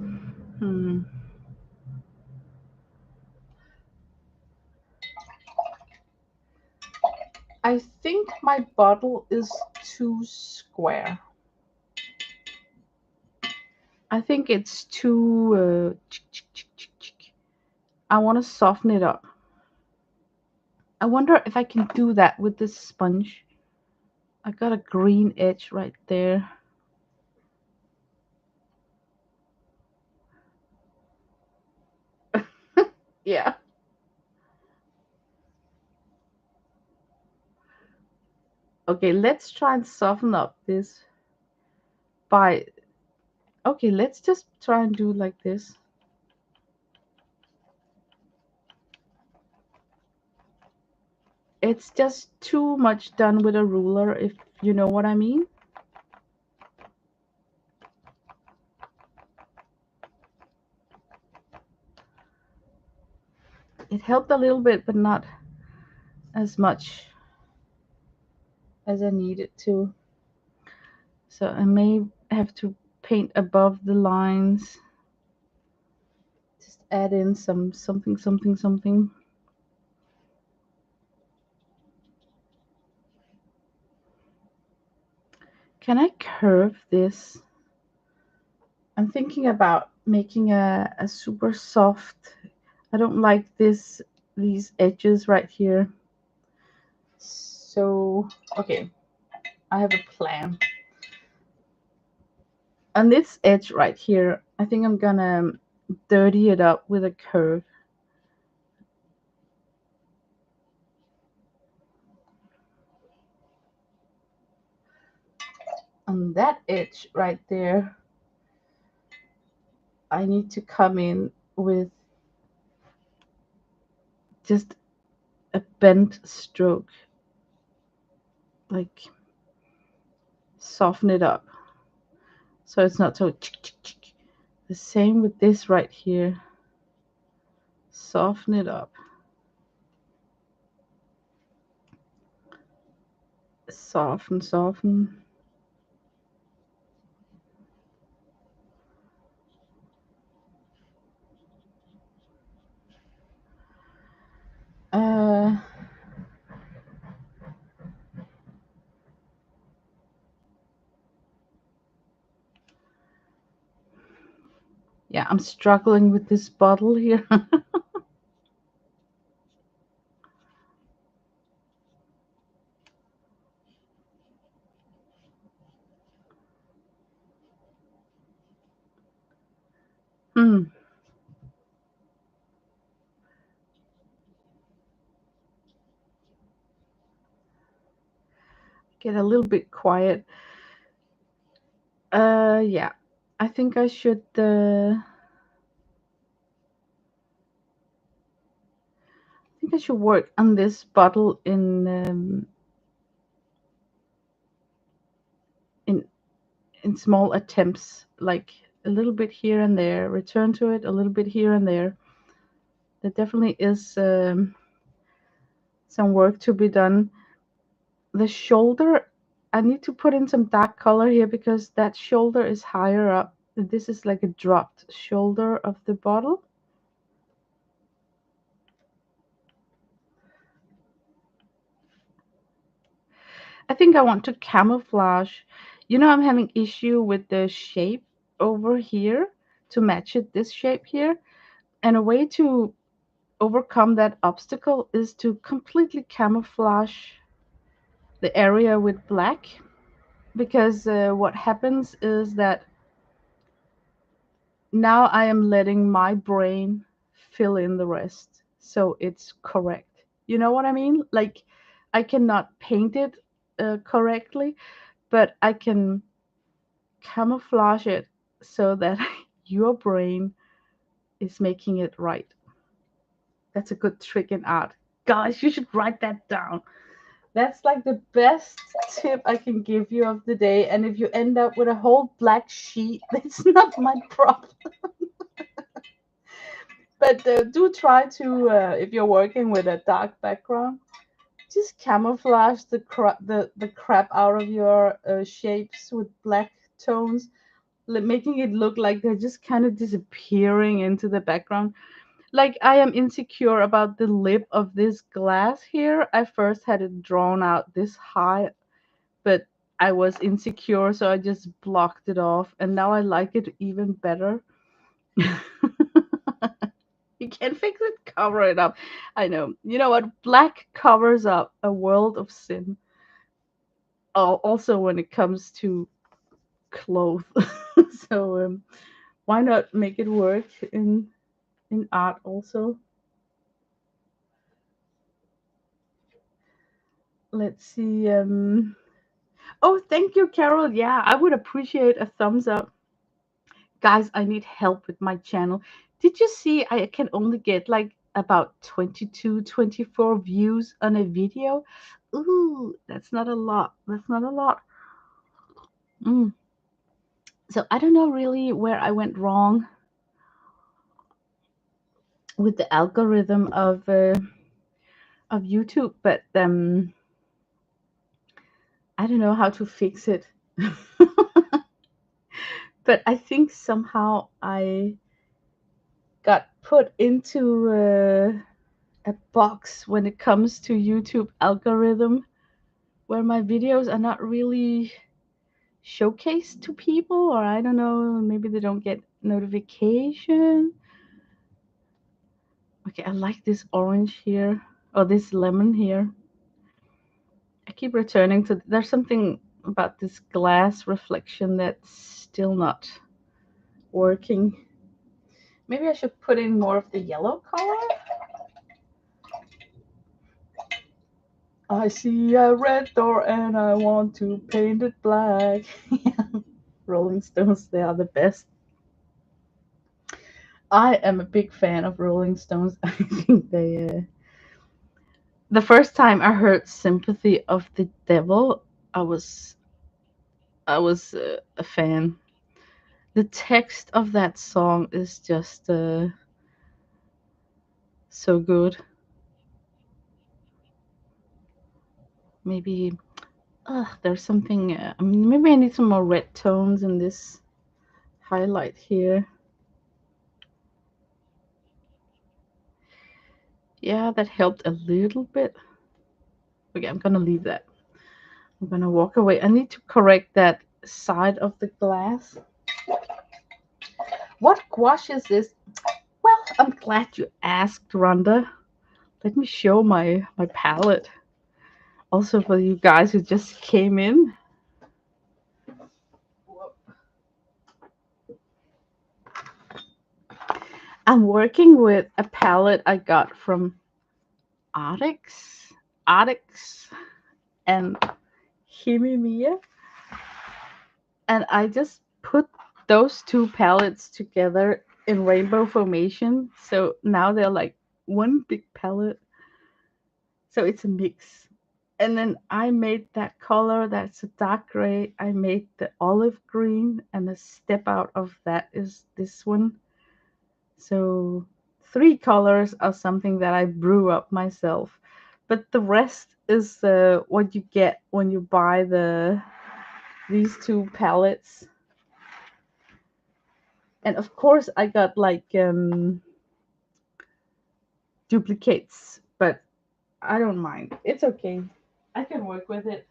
I think my bottle is too square. I think it's too. I want to soften it up. I wonder if I can do that with this sponge. I got a green edge right there. Yeah. Okay, let's try and soften up this by. Okay, let's just try and do like this. It's just too much done with a ruler, if you know what I mean. It helped a little bit, but not as much as I needed to. So I may have to paint above the lines. Just add in some something, something, something. Can I curve this? I'm thinking about making a super soft. I don't like these edges right here. So okay, I have a plan. On this edge right here, I think I'm gonna dirty it up with a curve. On that edge right there, I need to come in with just a bent stroke, like soften it up so it's not so. The same with this right here, soften it up, soften, soften. Uh, yeah, I'm struggling with this bottle here. Hmm. Get a little bit quiet. Yeah, I think I should. I think I should work on this bottle in in small attempts, like a little bit here and there. Return to it a little bit here and there. There definitely is some work to be done. The shoulder, I need to put in some dark color here because that shoulder is higher up. This is like a dropped shoulder of the bottle. I think I want to camouflage. You know, I'm having issue with the shape over here to match it this shape here. And a way to overcome that obstacle is to completely camouflage the area with black. Because what happens is that now I am letting my brain fill in the rest so it's correct. You know what I mean? Like, I cannot paint it correctly, but I can camouflage it so that your brain is making it right. That's a good trick in art. Guys, you should write that down. That's like the best tip I can give you of the day. And if you end up with a whole black sheet, that's not my problem. But do try to, if you're working with a dark background, just camouflage the crap out of your shapes with black tones, making it look like they're just kind of disappearing into the background. Like, I am insecure about the lip of this glass here. I first had it drawn out this high, but I was insecure, so I just blocked it off, and now I like it even better. You can't fix it, cover it up. I know. You know what? Black covers up a world of sin. Also, when it comes to clothes. So why not make it work in art also? Let's see. Oh, thank you, Carol. Yeah, I would appreciate a thumbs up. Guys, I need help with my channel. Did you see I can only get like about 22, 24 views on a video. Ooh, that's not a lot. That's not a lot. Mm. So I don't know really where I went wrong with the algorithm of YouTube, but I don't know how to fix it. But I think somehow I got put into a box when it comes to YouTube algorithm, where my videos are not really showcased to people, or I don't know, maybe they don't get notification. Okay, I like this orange here, or this lemon here. I keep returning to, there's something about this glass reflection that's still not working. Maybe I should put in more of the yellow color. I see a red door and I want to paint it black. Rolling Stones, they are the best. I am a big fan of Rolling Stones. I think the first time I heard Sympathy of the Devil, I was a fan. The text of that song is just so good. Maybe there's something. I mean, maybe I need some more red tones in this highlight here. Yeah, that helped a little bit. Okay, I'm gonna leave that. I'm gonna walk away. I need to correct that side of the glass. What gouache is this? Well, I'm glad you asked, Rhonda. Let me show my palette. Also for you guys who just came in. I'm working with a palette I got from Artix and HIMI, and I just put those two palettes together in rainbow formation. So now they're like one big palette. So it's a mix. And then I made that color that's a dark gray. I made the olive green, and the step out of that is this one. So three colors are something that I brew up myself. But the rest is what you get when you buy these two palettes. And of course I got like duplicates, but I don't mind. It's okay. I can work with it.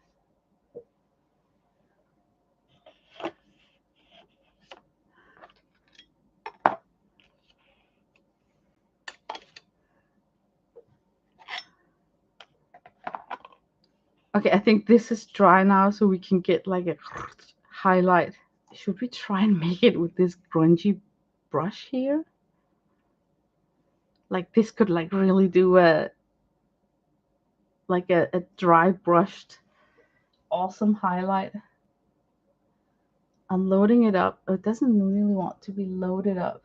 Okay, I think this is dry now, so we can get like a highlight. Should we try and make it with this grungy brush here? Like this could like really do a dry brushed awesome highlight. I'm loading it up. It doesn't really want to be loaded up.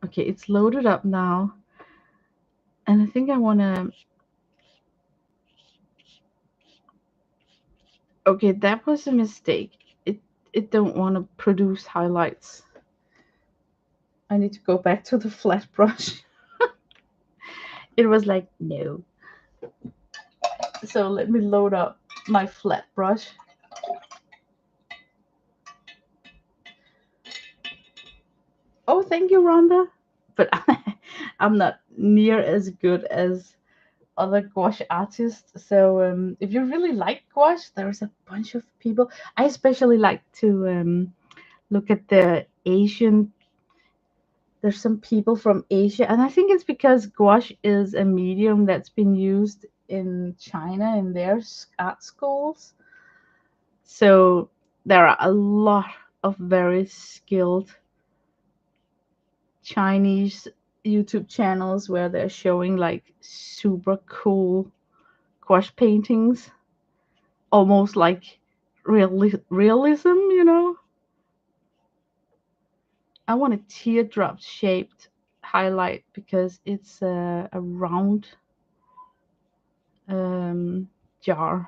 Okay, it's loaded up now. And I think I want to... Okay, that was a mistake. It don't want to produce highlights. I need to go back to the flat brush. It was like, no. So let me load up my flat brush. Oh, thank you, Rhonda. But I'm not near as good as other gouache artists. So if you really like gouache, there's a bunch of people. I especially like to look at the Asian. There's some people from Asia, and I think it's because gouache is a medium that's been used in China in their art schools. So there are a lot of very skilled Chinese YouTube channels where they're showing like super cool gouache paintings, almost like realism, you know? I want a teardrop shaped highlight because it's a round jar.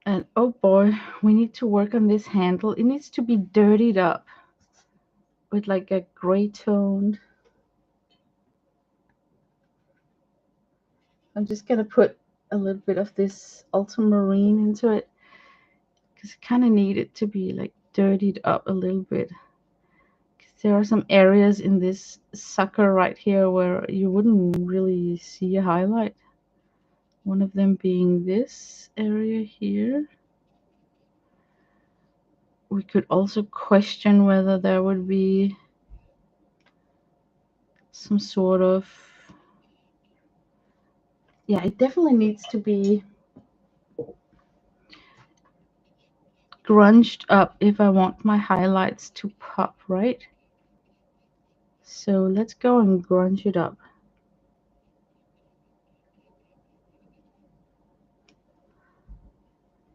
And oh boy, we need to work on this handle. It needs to be dirtied up with like a gray toned. I'm just gonna put a little bit of this ultramarine into it because I kind of need it to be like dirtied up a little bit. There are some areas in this sucker right here where you wouldn't really see a highlight. One of them being this area here. We could also question whether there would be some sort of, yeah, it definitely needs to be grunged up if I want my highlights to pop, right? So let's go and grunge it up.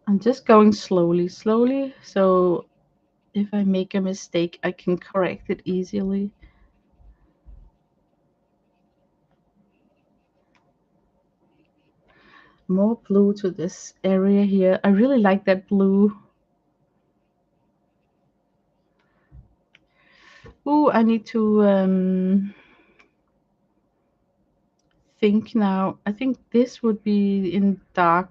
I'm just going slowly, so if I make a mistake, I can correct it easily. More blue to this area here. I really like that blue. Ooh, I need to think now. I think this would be in dark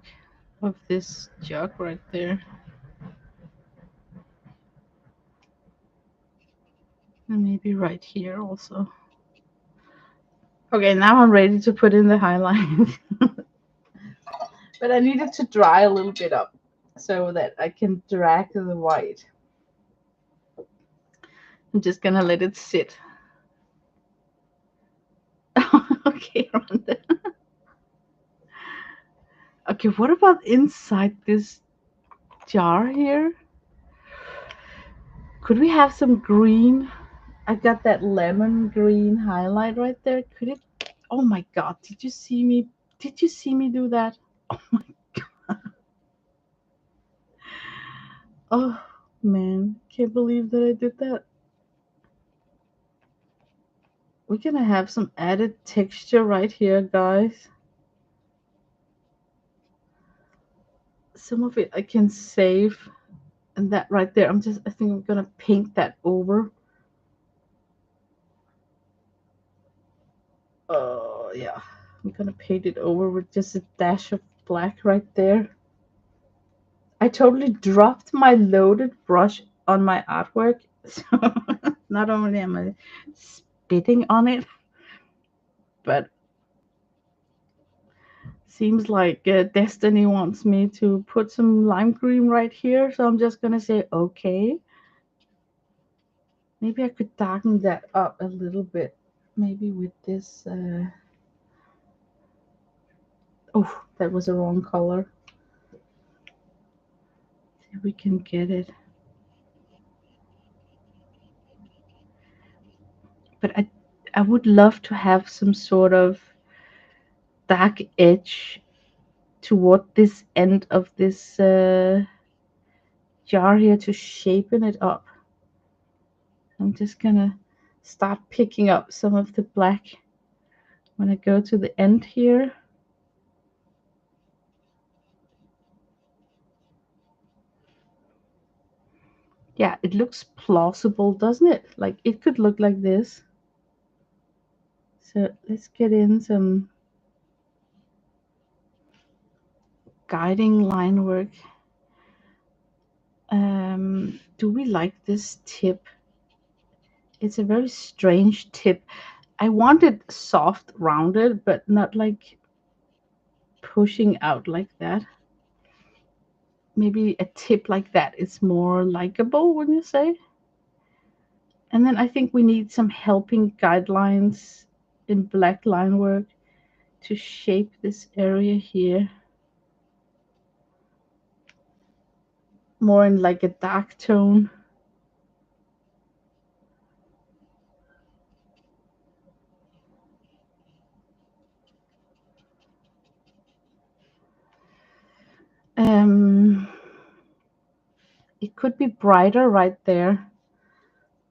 of this jug right there. And maybe right here also. Okay, now I'm ready to put in the highlight. But I need it to dry a little bit up so that I can drag the white. I'm just gonna let it sit. Okay, Rhonda. Okay, what about inside this jar here? Could we have some green? I got that lemon green highlight right there. Could it? Oh my God! Did you see me? Did you see me do that? Oh my God! Oh man, can't believe that I did that. We're gonna have some added texture right here, guys. Some of it I can save, and that right there, I think I'm gonna paint that over. Oh yeah, I'm gonna paint it over with just a dash of black right there. I totally dropped my loaded brush on my artwork, so not only am I spitting on it, but seems like destiny wants me to put some lime green right here, so I'm just gonna say okay. Maybe I could darken that up a little bit, maybe with this oh, that was the wrong color. See if we can get it. But I would love to have some sort of dark edge toward this end of this jar here to shapen it up. I'm just gonna start picking up some of the black when I go to the end here. Yeah, it looks plausible, doesn't it? Like it could look like this. So let's get in some guiding line work. Do we like this tip? It's a very strange tip. I want it soft, rounded, but not like pushing out like that. Maybe a tip like that is more likable, wouldn't you say? And then I think we need some helping guidelines in black line work to shape this area here. More in like a dark tone. Um, could be brighter right there.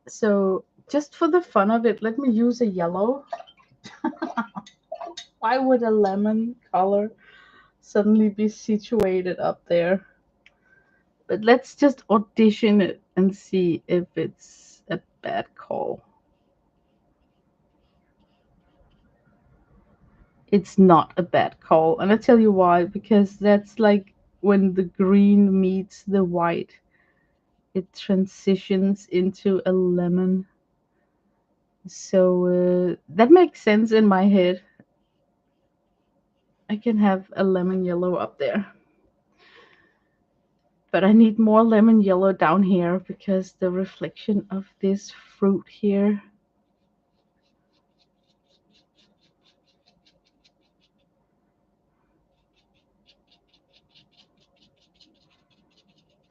So just for the fun of it, let me use a yellow. Why would a lemon color suddenly be situated up there? But let's just audition it and see if it's a bad call. It's not a bad call. And I'll tell you why. Because that's like when the green meets the white, it transitions into a lemon. So that makes sense in my head. I can have a lemon yellow up there. But I need more lemon yellow down here because the reflection of this fruit here.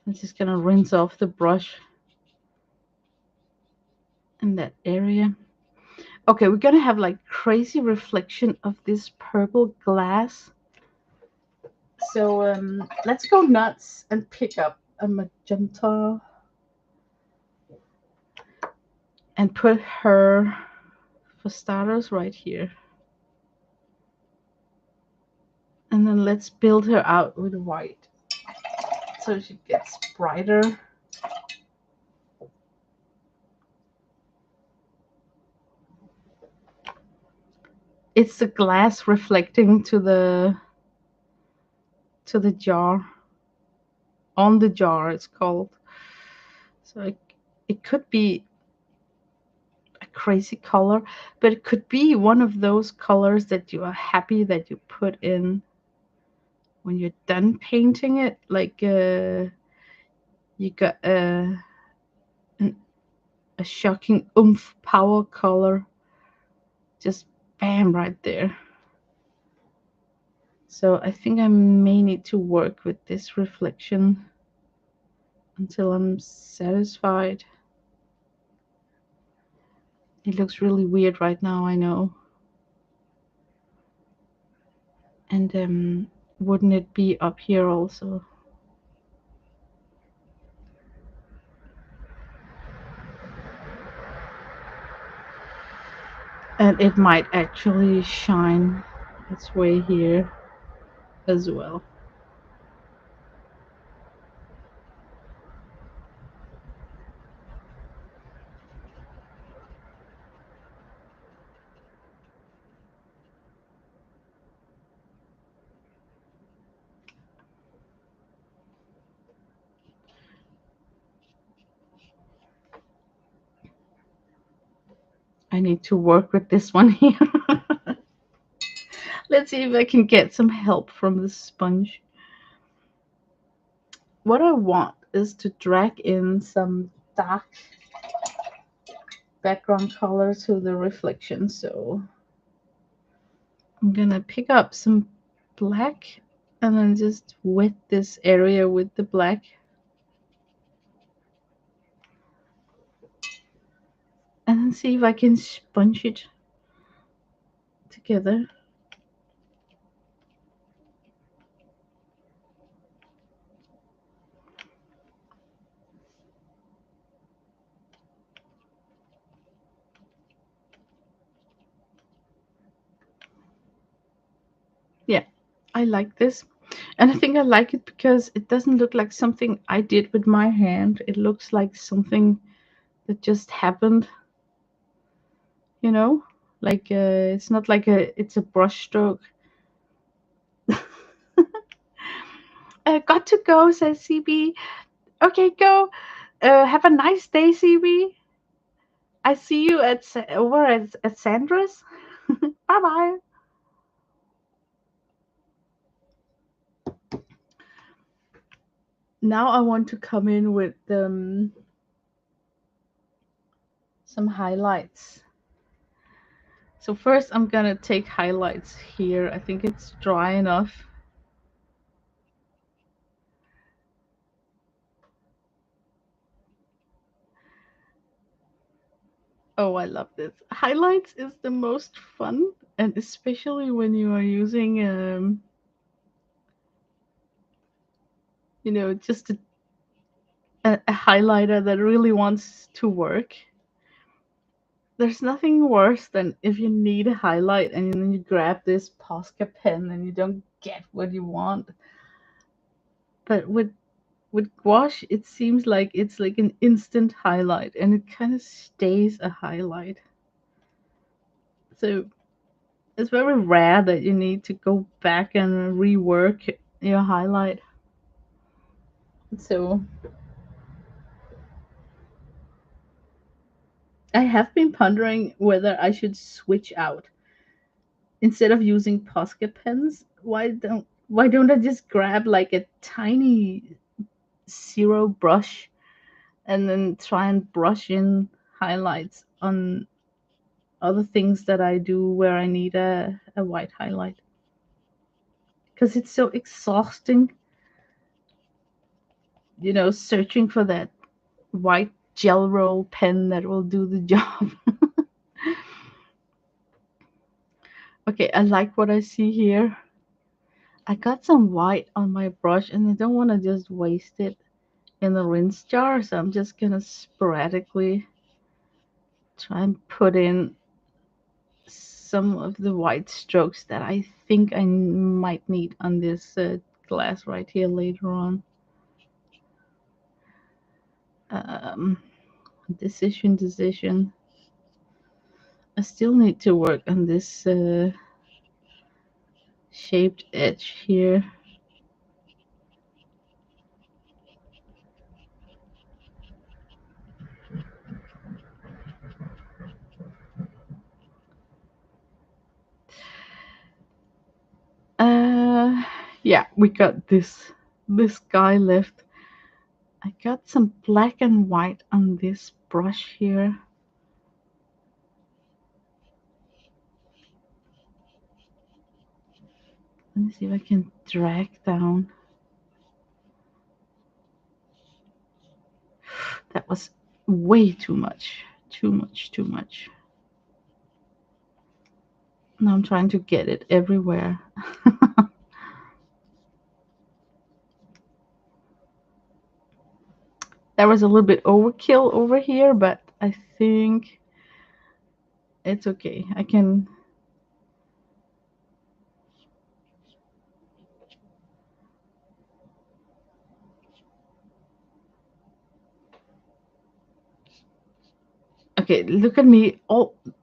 I'm just gonna rinse off the brush in that area. Okay, we're gonna have like crazy reflection of this purple glass. So let's go nuts and pick up a magenta and put her, for starters, right here. And then let's build her out with white so she gets brighter. It's the glass reflecting to the jar. On the jar, it's called. So it could be a crazy color, but it could be one of those colors that you are happy that you put in when you're done painting it. Like you got a shocking oomph power color, just bam right there. So I think I may need to work with this reflection until I'm satisfied. It looks really weird right now, I know. And wouldn't it be up here also? And it might actually shine its way here as well. I need to work with this one here. Let's see if I can get some help from the sponge. What I want is to drag in some dark background color to the reflection. So I'm gonna pick up some black and then just wet this area with the black. And then see if I can sponge it together. Yeah, I like this. And I think I like it because it doesn't look like something I did with my hand. It looks like something that just happened, you know? Like it's not like it's a brush stroke. Got to go, says CB. Okay, go. Have a nice day, CB. I see you over at Sandra's. Bye bye. Now I want to come in with some highlights. So first I'm gonna take highlights here. I think it's dry enough. Oh, I love this. Highlights is the most fun, and especially when you are using just a highlighter that really wants to work, there's nothing worse than if you need a highlight and then you grab this Posca pen and you don't get what you want. But with gouache, it seems like it's like an instant highlight and it kind of stays a highlight. So it's very rare that you need to go back and rework your highlight. So I have been pondering whether I should switch out instead of using Posca pens. Why don't I just grab like a tiny zero brush and then try and brush in highlights on other things that I do where I need a white highlight? Because it's so exhausting, searching for that white gel roll pen that will do the job. Okay, I like what I see here. I got some white on my brush and I don't want to just waste it in the rinse jar, so I'm just gonna sporadically try and put in some of the white strokes that I think I might need on this glass right here later on. Um, decision. I still need to work on this shaped edge here. Uh, yeah, we got this guy left. I got some black and white on this brush here. Let me see if I can drag down. That was way too much. Too much, too much. Now I'm trying to get it everywhere. That was a little bit overkill over here, but I think it's okay. I can. Okay, look at me.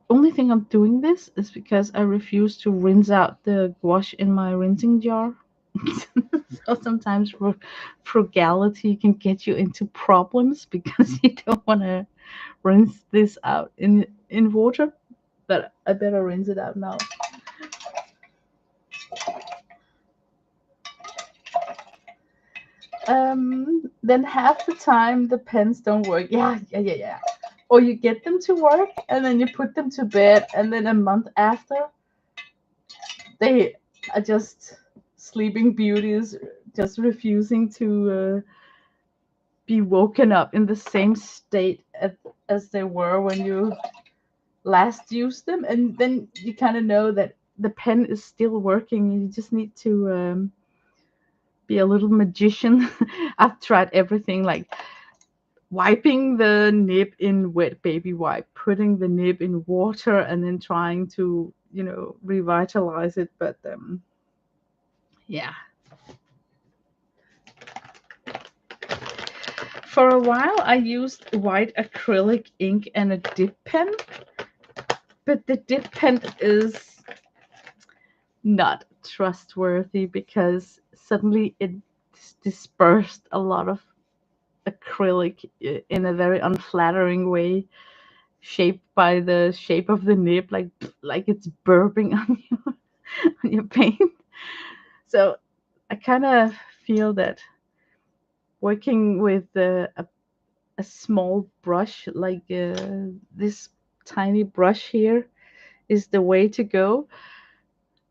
Only thing I'm doing this is because I refuse to rinse out the gouache in my rinsing jar. So sometimes frugality can get you into problems because you don't want to rinse this out in water. But I better rinse it out now. Then half the time the pens don't work. Yeah. Or you get them to work and then you put them to bed, and then a month after they are just sleeping beauties, just refusing to be woken up in the same state as they were when you last used them. And then you kind of know that the pen is still working. You just need to be a little magician. I've tried everything, like wiping the nib in wet baby wipe, putting the nib in water, and then trying to, revitalize it. But yeah. For a while, I used white acrylic ink and a dip pen, but the dip pen is not trustworthy because suddenly it dispersed a lot of acrylic in a very unflattering way, shaped by the shape of the nib, like it's burping on your paint. So I kind of feel that working with a small brush like this tiny brush here is the way to go.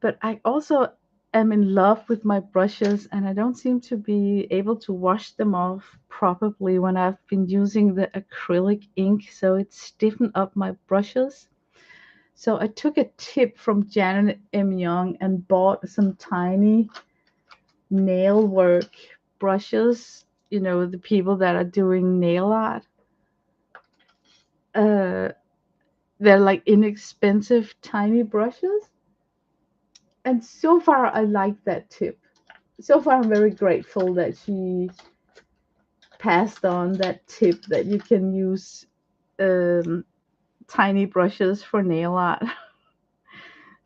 But I also am in love with my brushes, and I don't seem to be able to wash them off properly when I've been using the acrylic ink, so it stiffened up my brushes. So I took a tip from Janet M. Young and bought some tiny nail work brushes the people that are doing nail art, uh, they're like inexpensive tiny brushes. And so far, I like that tip. So far, I'm very grateful that she passed on that tip that you can use um, tiny brushes for nail art.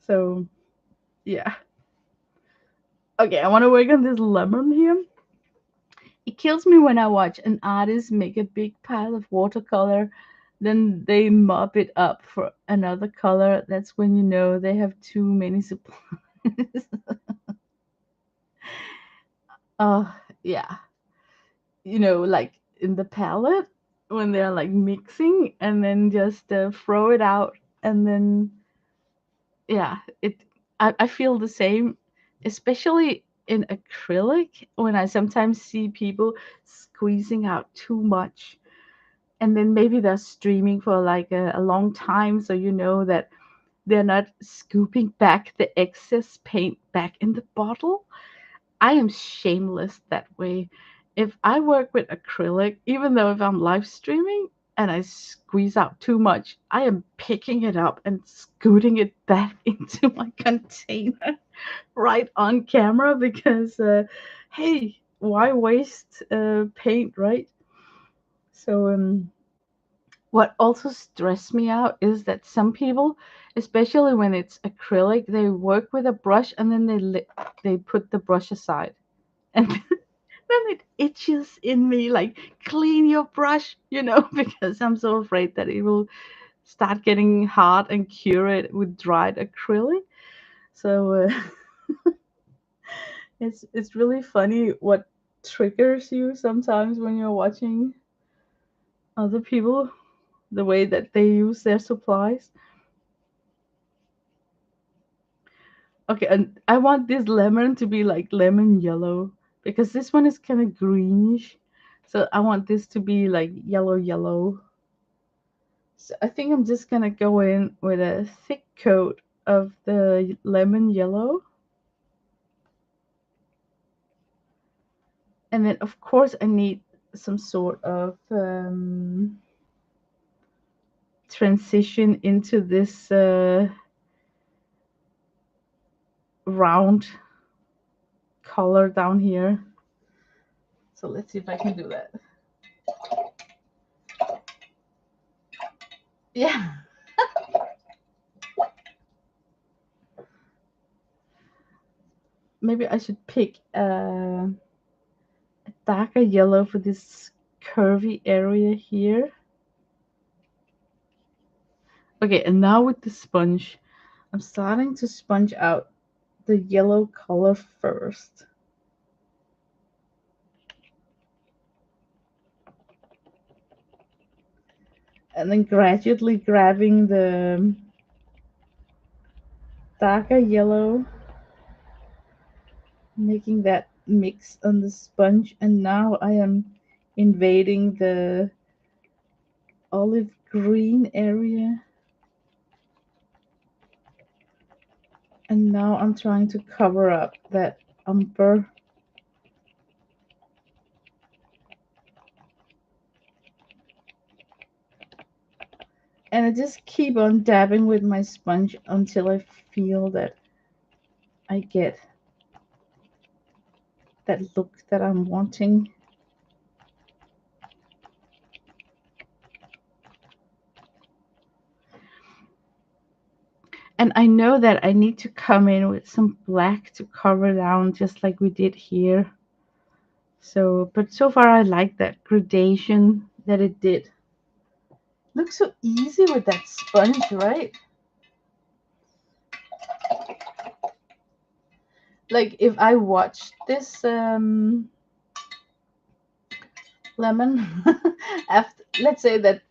So, yeah. Okay, I want to work on this lemon here. It kills me when I watch an artist make a big pile of watercolor, then they mop it up for another color. That's when you know they have too many supplies. Oh, yeah. Like in the palette, when they're like mixing and then just throw it out, and then, yeah, I feel the same, especially in acrylic, when I sometimes see people squeezing out too much, and then maybe they're streaming for like a long time, so you know that they're not scooping back the excess paint back in the bottle. I am shameless that way. If I work with acrylic, even though if I'm live streaming and I squeeze out too much, I am picking it up and scooting it back into my container right on camera, because, hey, why waste paint, right? So, what also stressed me out is that some people, especially when it's acrylic, they work with a brush and then they put the brush aside, and then it itches in me like, clean your brush, because I'm so afraid that it will start getting hard and cure it with dried acrylic. So, it's really funny what triggers you sometimes when you're watching other people, the way that they use their supplies. Okay, and I want this lemon to be like lemon yellow, because this one is kind of greenish. So I want this to be like yellow yellow. So I think I'm just gonna go in with a thick coat of the lemon yellow. And then of course I need some sort of transition into this round color down here. So let's see if I can do that. Yeah. Maybe I should pick a darker yellow for this curvy area here. Okay, and now with the sponge, I'm starting to sponge out the yellow color first. And then gradually grabbing the darker yellow, making that mix on the sponge. And now I am invading the olive green area. And now I'm trying to cover up that umber. And I just keep on dabbing with my sponge until I feel that I get that look that I'm wanting. And I know that I need to come in with some black to cover down, just like we did here. So, but so far I like that gradation that it did. Looks so easy with that sponge, right? Like if I watched this lemon after, let's say that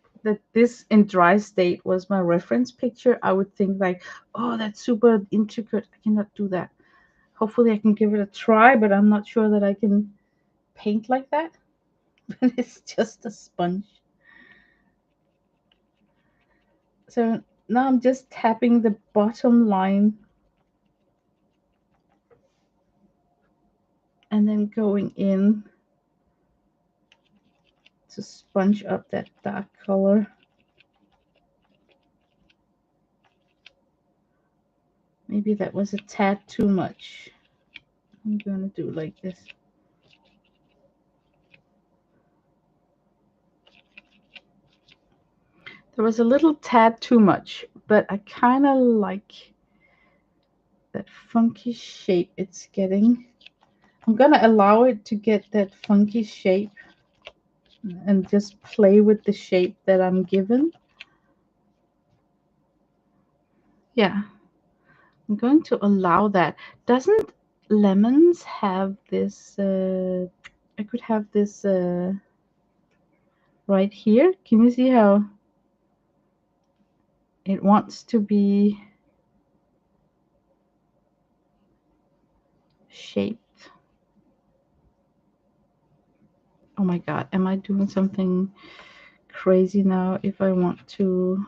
this in dry state was my reference picture, I would think like, oh, that's super intricate, I cannot do that. Hopefully I can give it a try, but I'm not sure that I can paint like that. But it's just a sponge. So now I'm just tapping the bottom line and then going in to sponge up that dark color. Maybe that was a tad too much. I'm gonna do like this. There was a little tad too much, but I kind of like that funky shape it's getting. I'm gonna allow it to get that funky shape and just play with the shape that I'm given. Yeah, I'm going to allow that. Doesn't lemons have this? I could have this right here. Can you see how it wants to be shaped? Oh my God, am I doing something crazy now if I want to?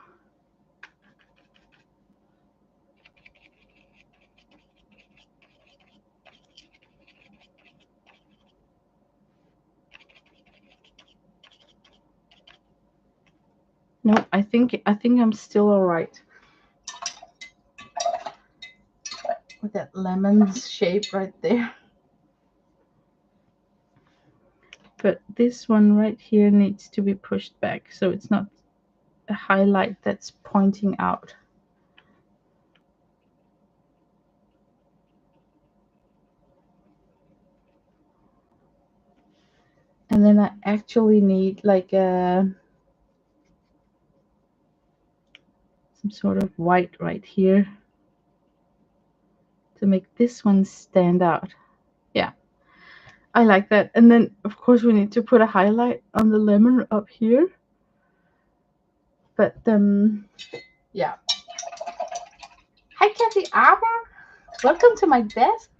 No, I think I'm still all right with that lemon's shape right there. But this one right here needs to be pushed back so it's not a highlight that's pointing out. And then I actually need like some sort of white right here to make this one stand out. Yeah, I like that. And then of course we need to put a highlight on the lemon up here. But yeah. Hi Kathy Arbor. Welcome to my desk.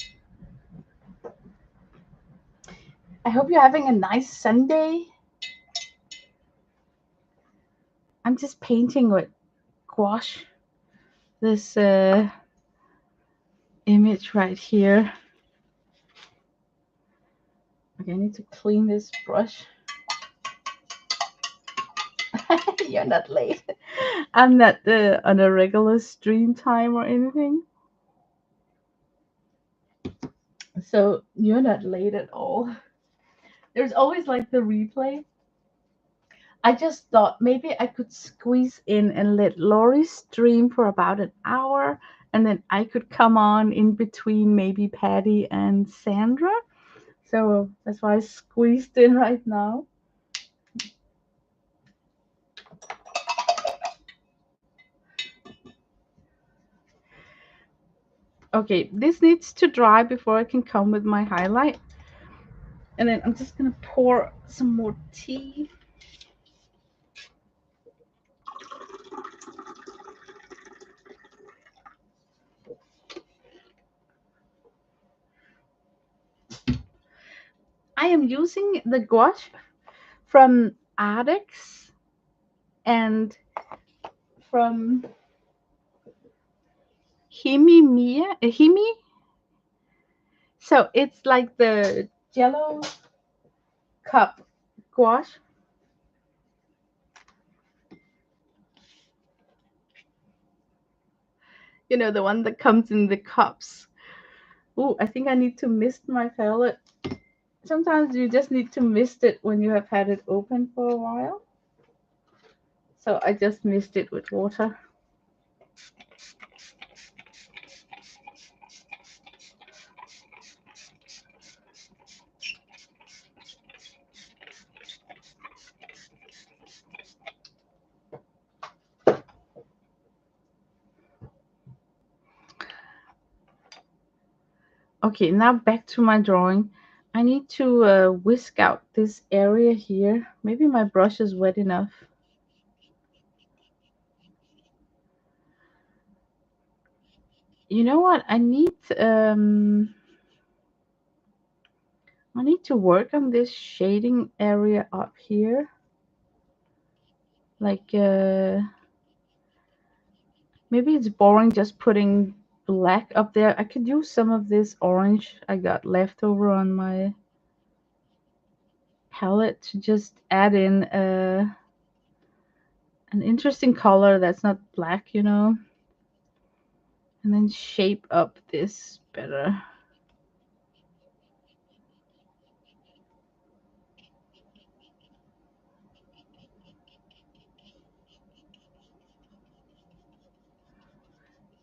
I hope you're having a nice Sunday. I'm just painting with gouache. This image right here. Okay, I need to clean this brush. You're not late. I'm not on a regular stream time or anything. So you're not late at all. There's always like the replay. I just thought maybe I could squeeze in and let Lori stream for about an hour, and then I could come on in between maybe Patty and Sandra. So that's why I squeezed in right now. Okay, this needs to dry before I can come with my highlight. And then I'm just gonna pour some more tea. I am using the gouache from Ardex and from HIMI. So it's like the Jello cup gouache. You know, the one that comes in the cups. Oh, I think I need to mist my palette. Sometimes you just need to mist it when you have had it open for a while. So I just mist it with water. Okay, now back to my drawing. I need to whisk out this area here. Maybe my brush is wet enough. You know what? I need to work on this shading area up here. Like maybe it's boring just putting black up there. I could use some of this orange I got left over on my palette to just add in an interesting color that's not black, you know, and then shape up this better.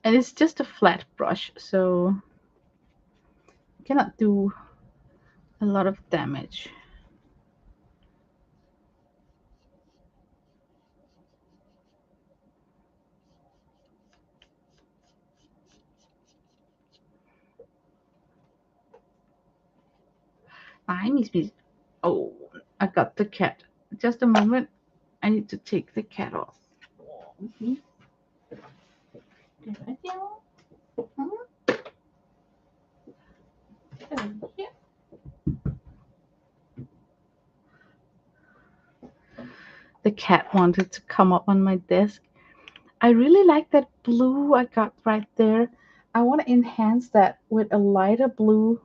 And it's just a flat brush, so you cannot do a lot of damage. I miss me. Oh, I got the cat. Just a moment. I need to take the cat off. The cat wanted to come up on my desk. I really like that blue I got right there. I want to enhance that with a lighter blue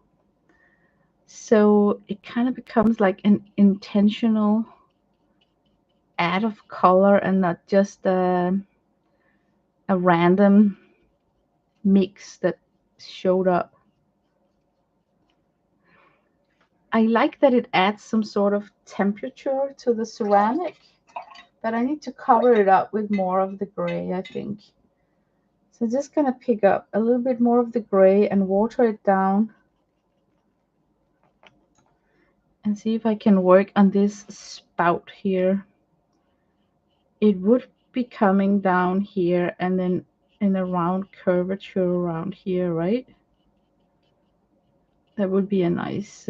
so it kind of becomes like an intentional add of color and not just a random mix that showed up. I like that it adds some sort of temperature to the ceramic, but I need to cover it up with more of the gray, I think. So I'm just gonna pick up a little bit more of the gray and water it down and see if I can work on this spout here. It would be coming down here and then in a round curvature around here, right? That would be a nice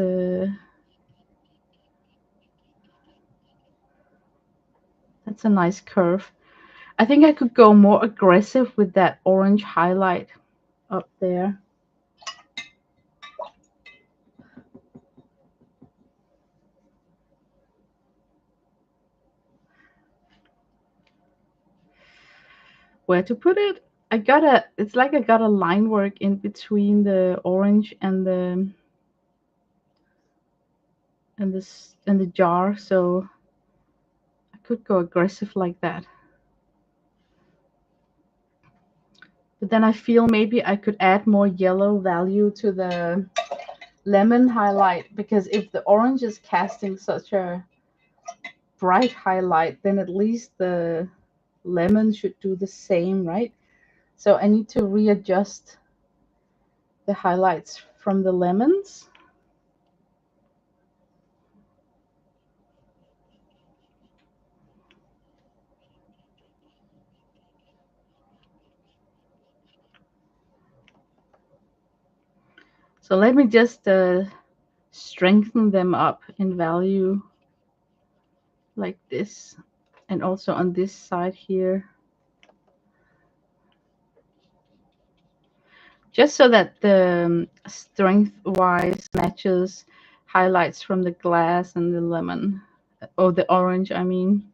that's a nice curve. I think I could go more aggressive with that orange highlight up there. Where to put it? It's like I got a line work in between the orange and the jar, so I could go aggressive like that. But then I feel maybe I could add more yellow value to the lemon highlight, because if the orange is casting such a bright highlight, then at least the lemon should do the same, right? So I need to readjust the highlights from the lemons. So let me just strengthen them up in value like this, and also on this side here, just so that the strength wise matches highlights from the glass and the lemon, or the orange, I mean.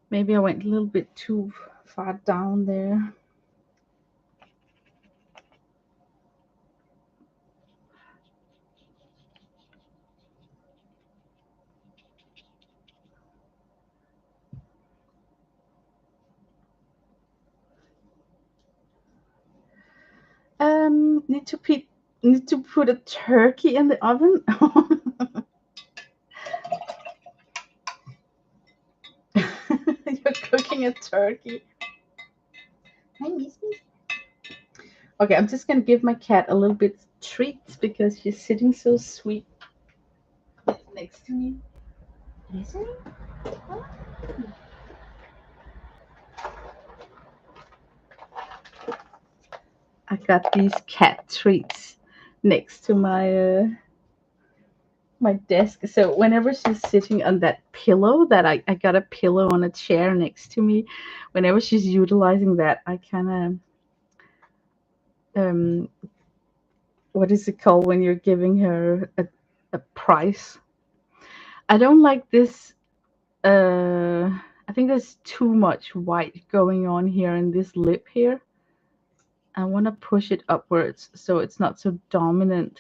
Maybe I went a little bit too far down there. Need to put a turkey in the oven. You're cooking a turkey. Hi, miss me. Okay, I'm just gonna give my cat a little bit treats because she's sitting so sweet next to me. Listening? I got these cat treats next to my desk. So whenever she's sitting on that pillow, that I got a pillow on a chair next to me. Whenever she's utilizing that, I kind of what is it called when you're giving her a prize? I don't like this. I think there's too much white going on here in this lip here. I want to push it upwards so it's not so dominant.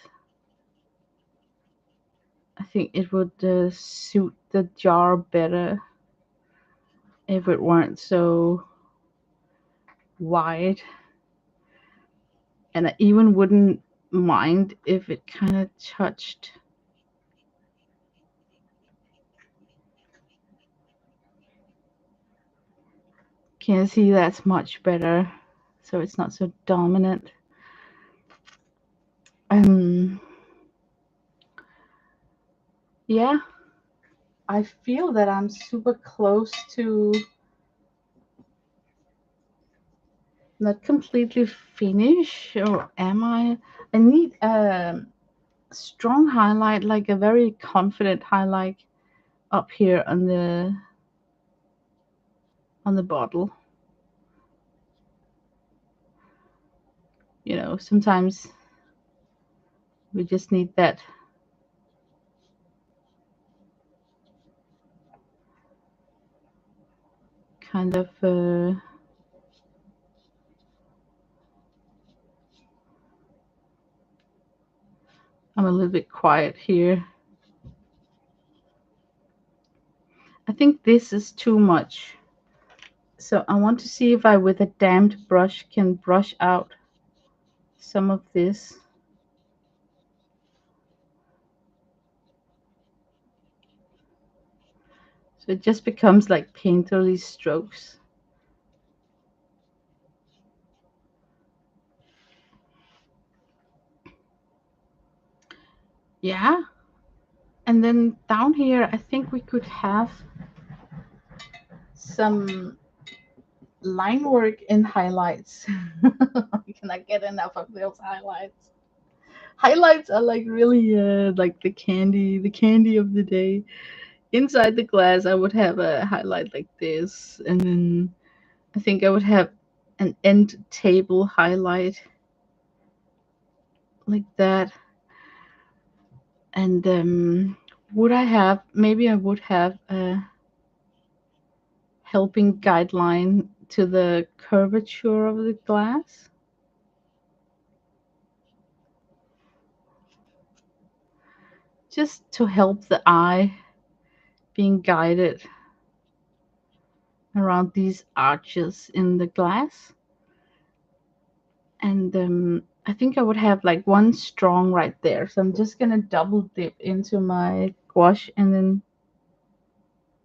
I think it would suit the jar better if it weren't so wide. And I even wouldn't mind if it kind of touched. Can you see that's much better? So it's not so dominant. Yeah, I feel that I'm super close to not completely finished, or am I? I need a strong highlight, like a very confident highlight up here on the bottle. You know, sometimes we just need that kind of I'm a little bit quiet here. I think this is too much. So I want to see if I, with a damped brush, can brush out some of this. So it just becomes like painterly strokes. Yeah. And then down here, I think we could have some line work and highlights. I cannot get enough of those highlights. Highlights are like really like the candy of the day. Inside the glass, I would have a highlight like this, and then I think I would have an end table highlight like that. And would I have, maybe I would have a helping guideline to the curvature of the glass. Just to help the eye being guided around these arches in the glass. And I think I would have like one strong right there. So I'm just gonna double dip into my gouache and then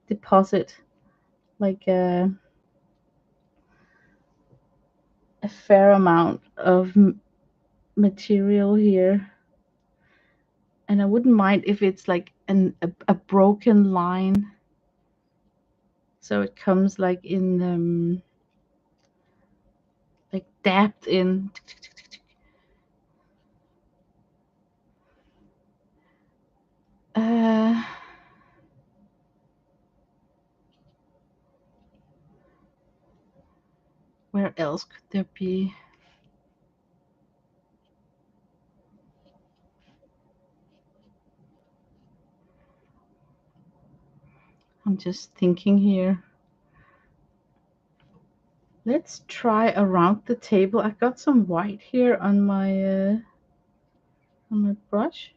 deposit like a fair amount of material here. And I wouldn't mind if it's like a broken line, so it comes like in like dabbed in. Uh, where else could there be? I'm just thinking here. Let's try around the table. I got some white here on my brush.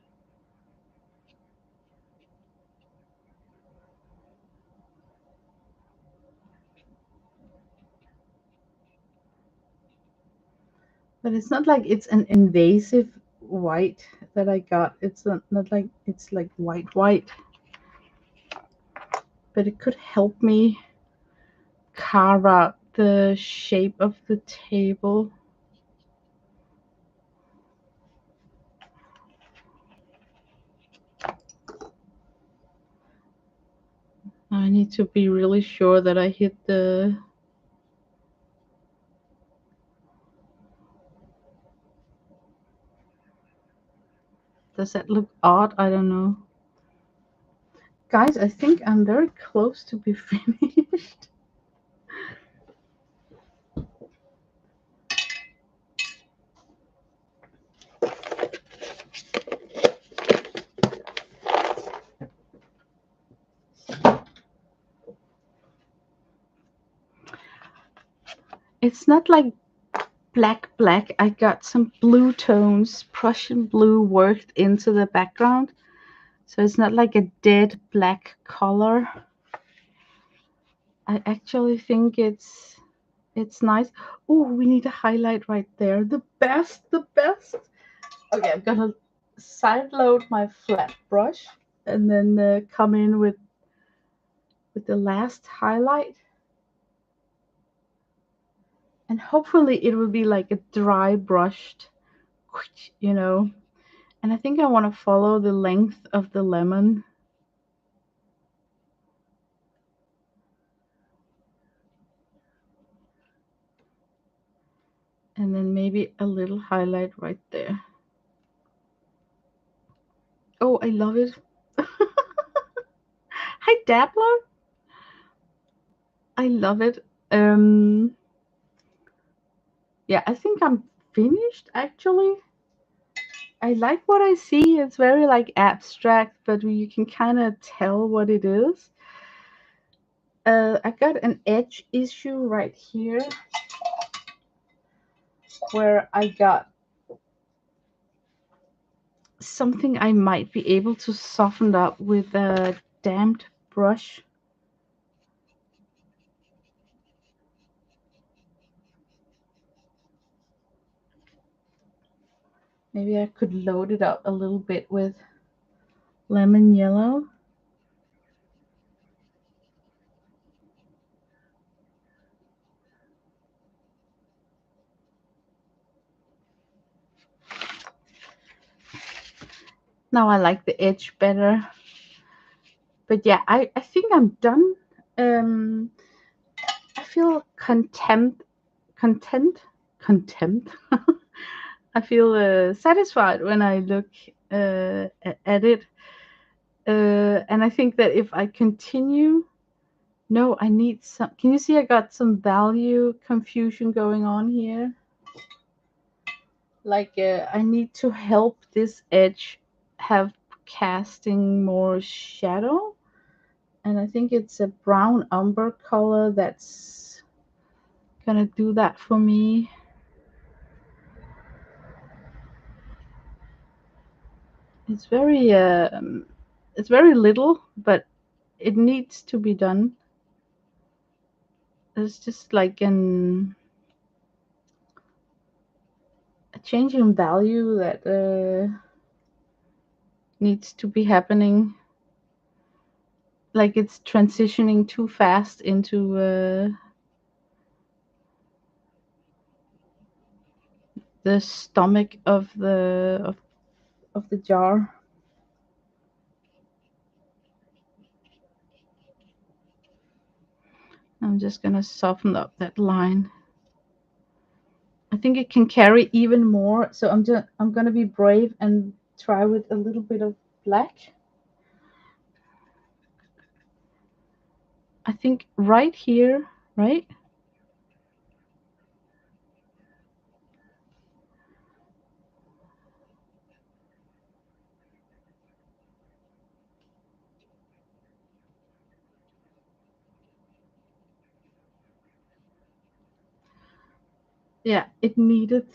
But it's not like it's an invasive white that I got. It's not like it's like white. But it could help me carve out the shape of the table. I need to be really sure that I hit the... Does that look odd? I don't know. Guys, I think I'm very close to be finished. It's not like black. I got some blue tones, Prussian blue worked into the background. So it's not like a dead black color. I actually think it's nice. Oh, we need a highlight right there. The best, the best. Okay, I'm gonna side load my flat brush and then come in with the last highlight. And hopefully it will be like a dry brushed, you know. And I think I want to follow the length of the lemon. And then maybe a little highlight right there. Oh, I love it. Hi, Dabbler. I love it. Um, yeah, I think I'm finished actually. I like what I see. It's very like abstract, but you can kind of tell what it is. I got an edge issue right here where I got something I might be able to soften up with a damped brush. Maybe I could load it up a little bit with lemon yellow. Now I like the edge better. But yeah, I think I'm done. Um, I feel content. I feel satisfied when I look at it. And I think that if I continue, no, I need some. Can you see I got some value confusion going on here? Like I need to help this edge have casting more shadow. And I think it's a brown umber color that's gonna do that for me. It's it's very little, but it needs to be done. It's just like a change in value that needs to be happening. Like it's transitioning too fast into the stomach of the jar. I'm just gonna soften up that line. I think it can carry even more, so I'm gonna be brave and try with a little bit of black. I think right here, right? Yeah, it needed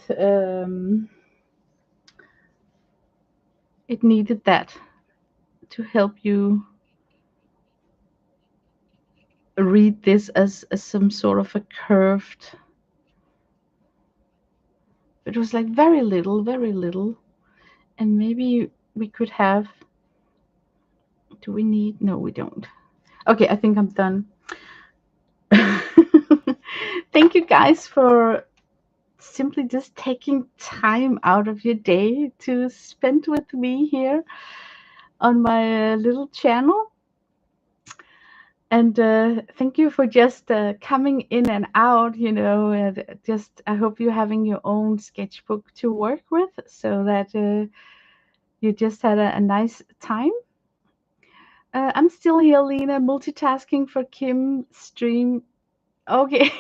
that to help you read this as some sort of a curved. It was like very little, and maybe we could have. Do we need? No, we don't. Okay, I think I'm done. Thank you guys for simply just taking time out of your day to spend with me here on my little channel. And thank you for just coming in and out, and just I hope you're having your own sketchbook to work with so that you just had a nice time. I'm still here, Lena, multitasking for Kim stream. Okay.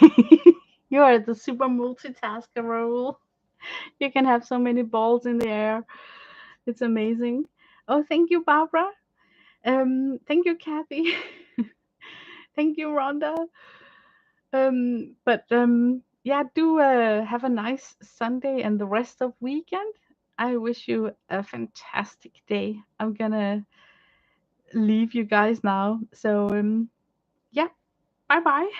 You are the super multitasker role. You can have so many balls in the air. It's amazing. Oh, thank you, Barbara. Thank you, Kathy. Thank you, Rhonda. But yeah, do have a nice Sunday and the rest of weekend. I wish you a fantastic day. I'm gonna leave you guys now. So yeah, bye bye.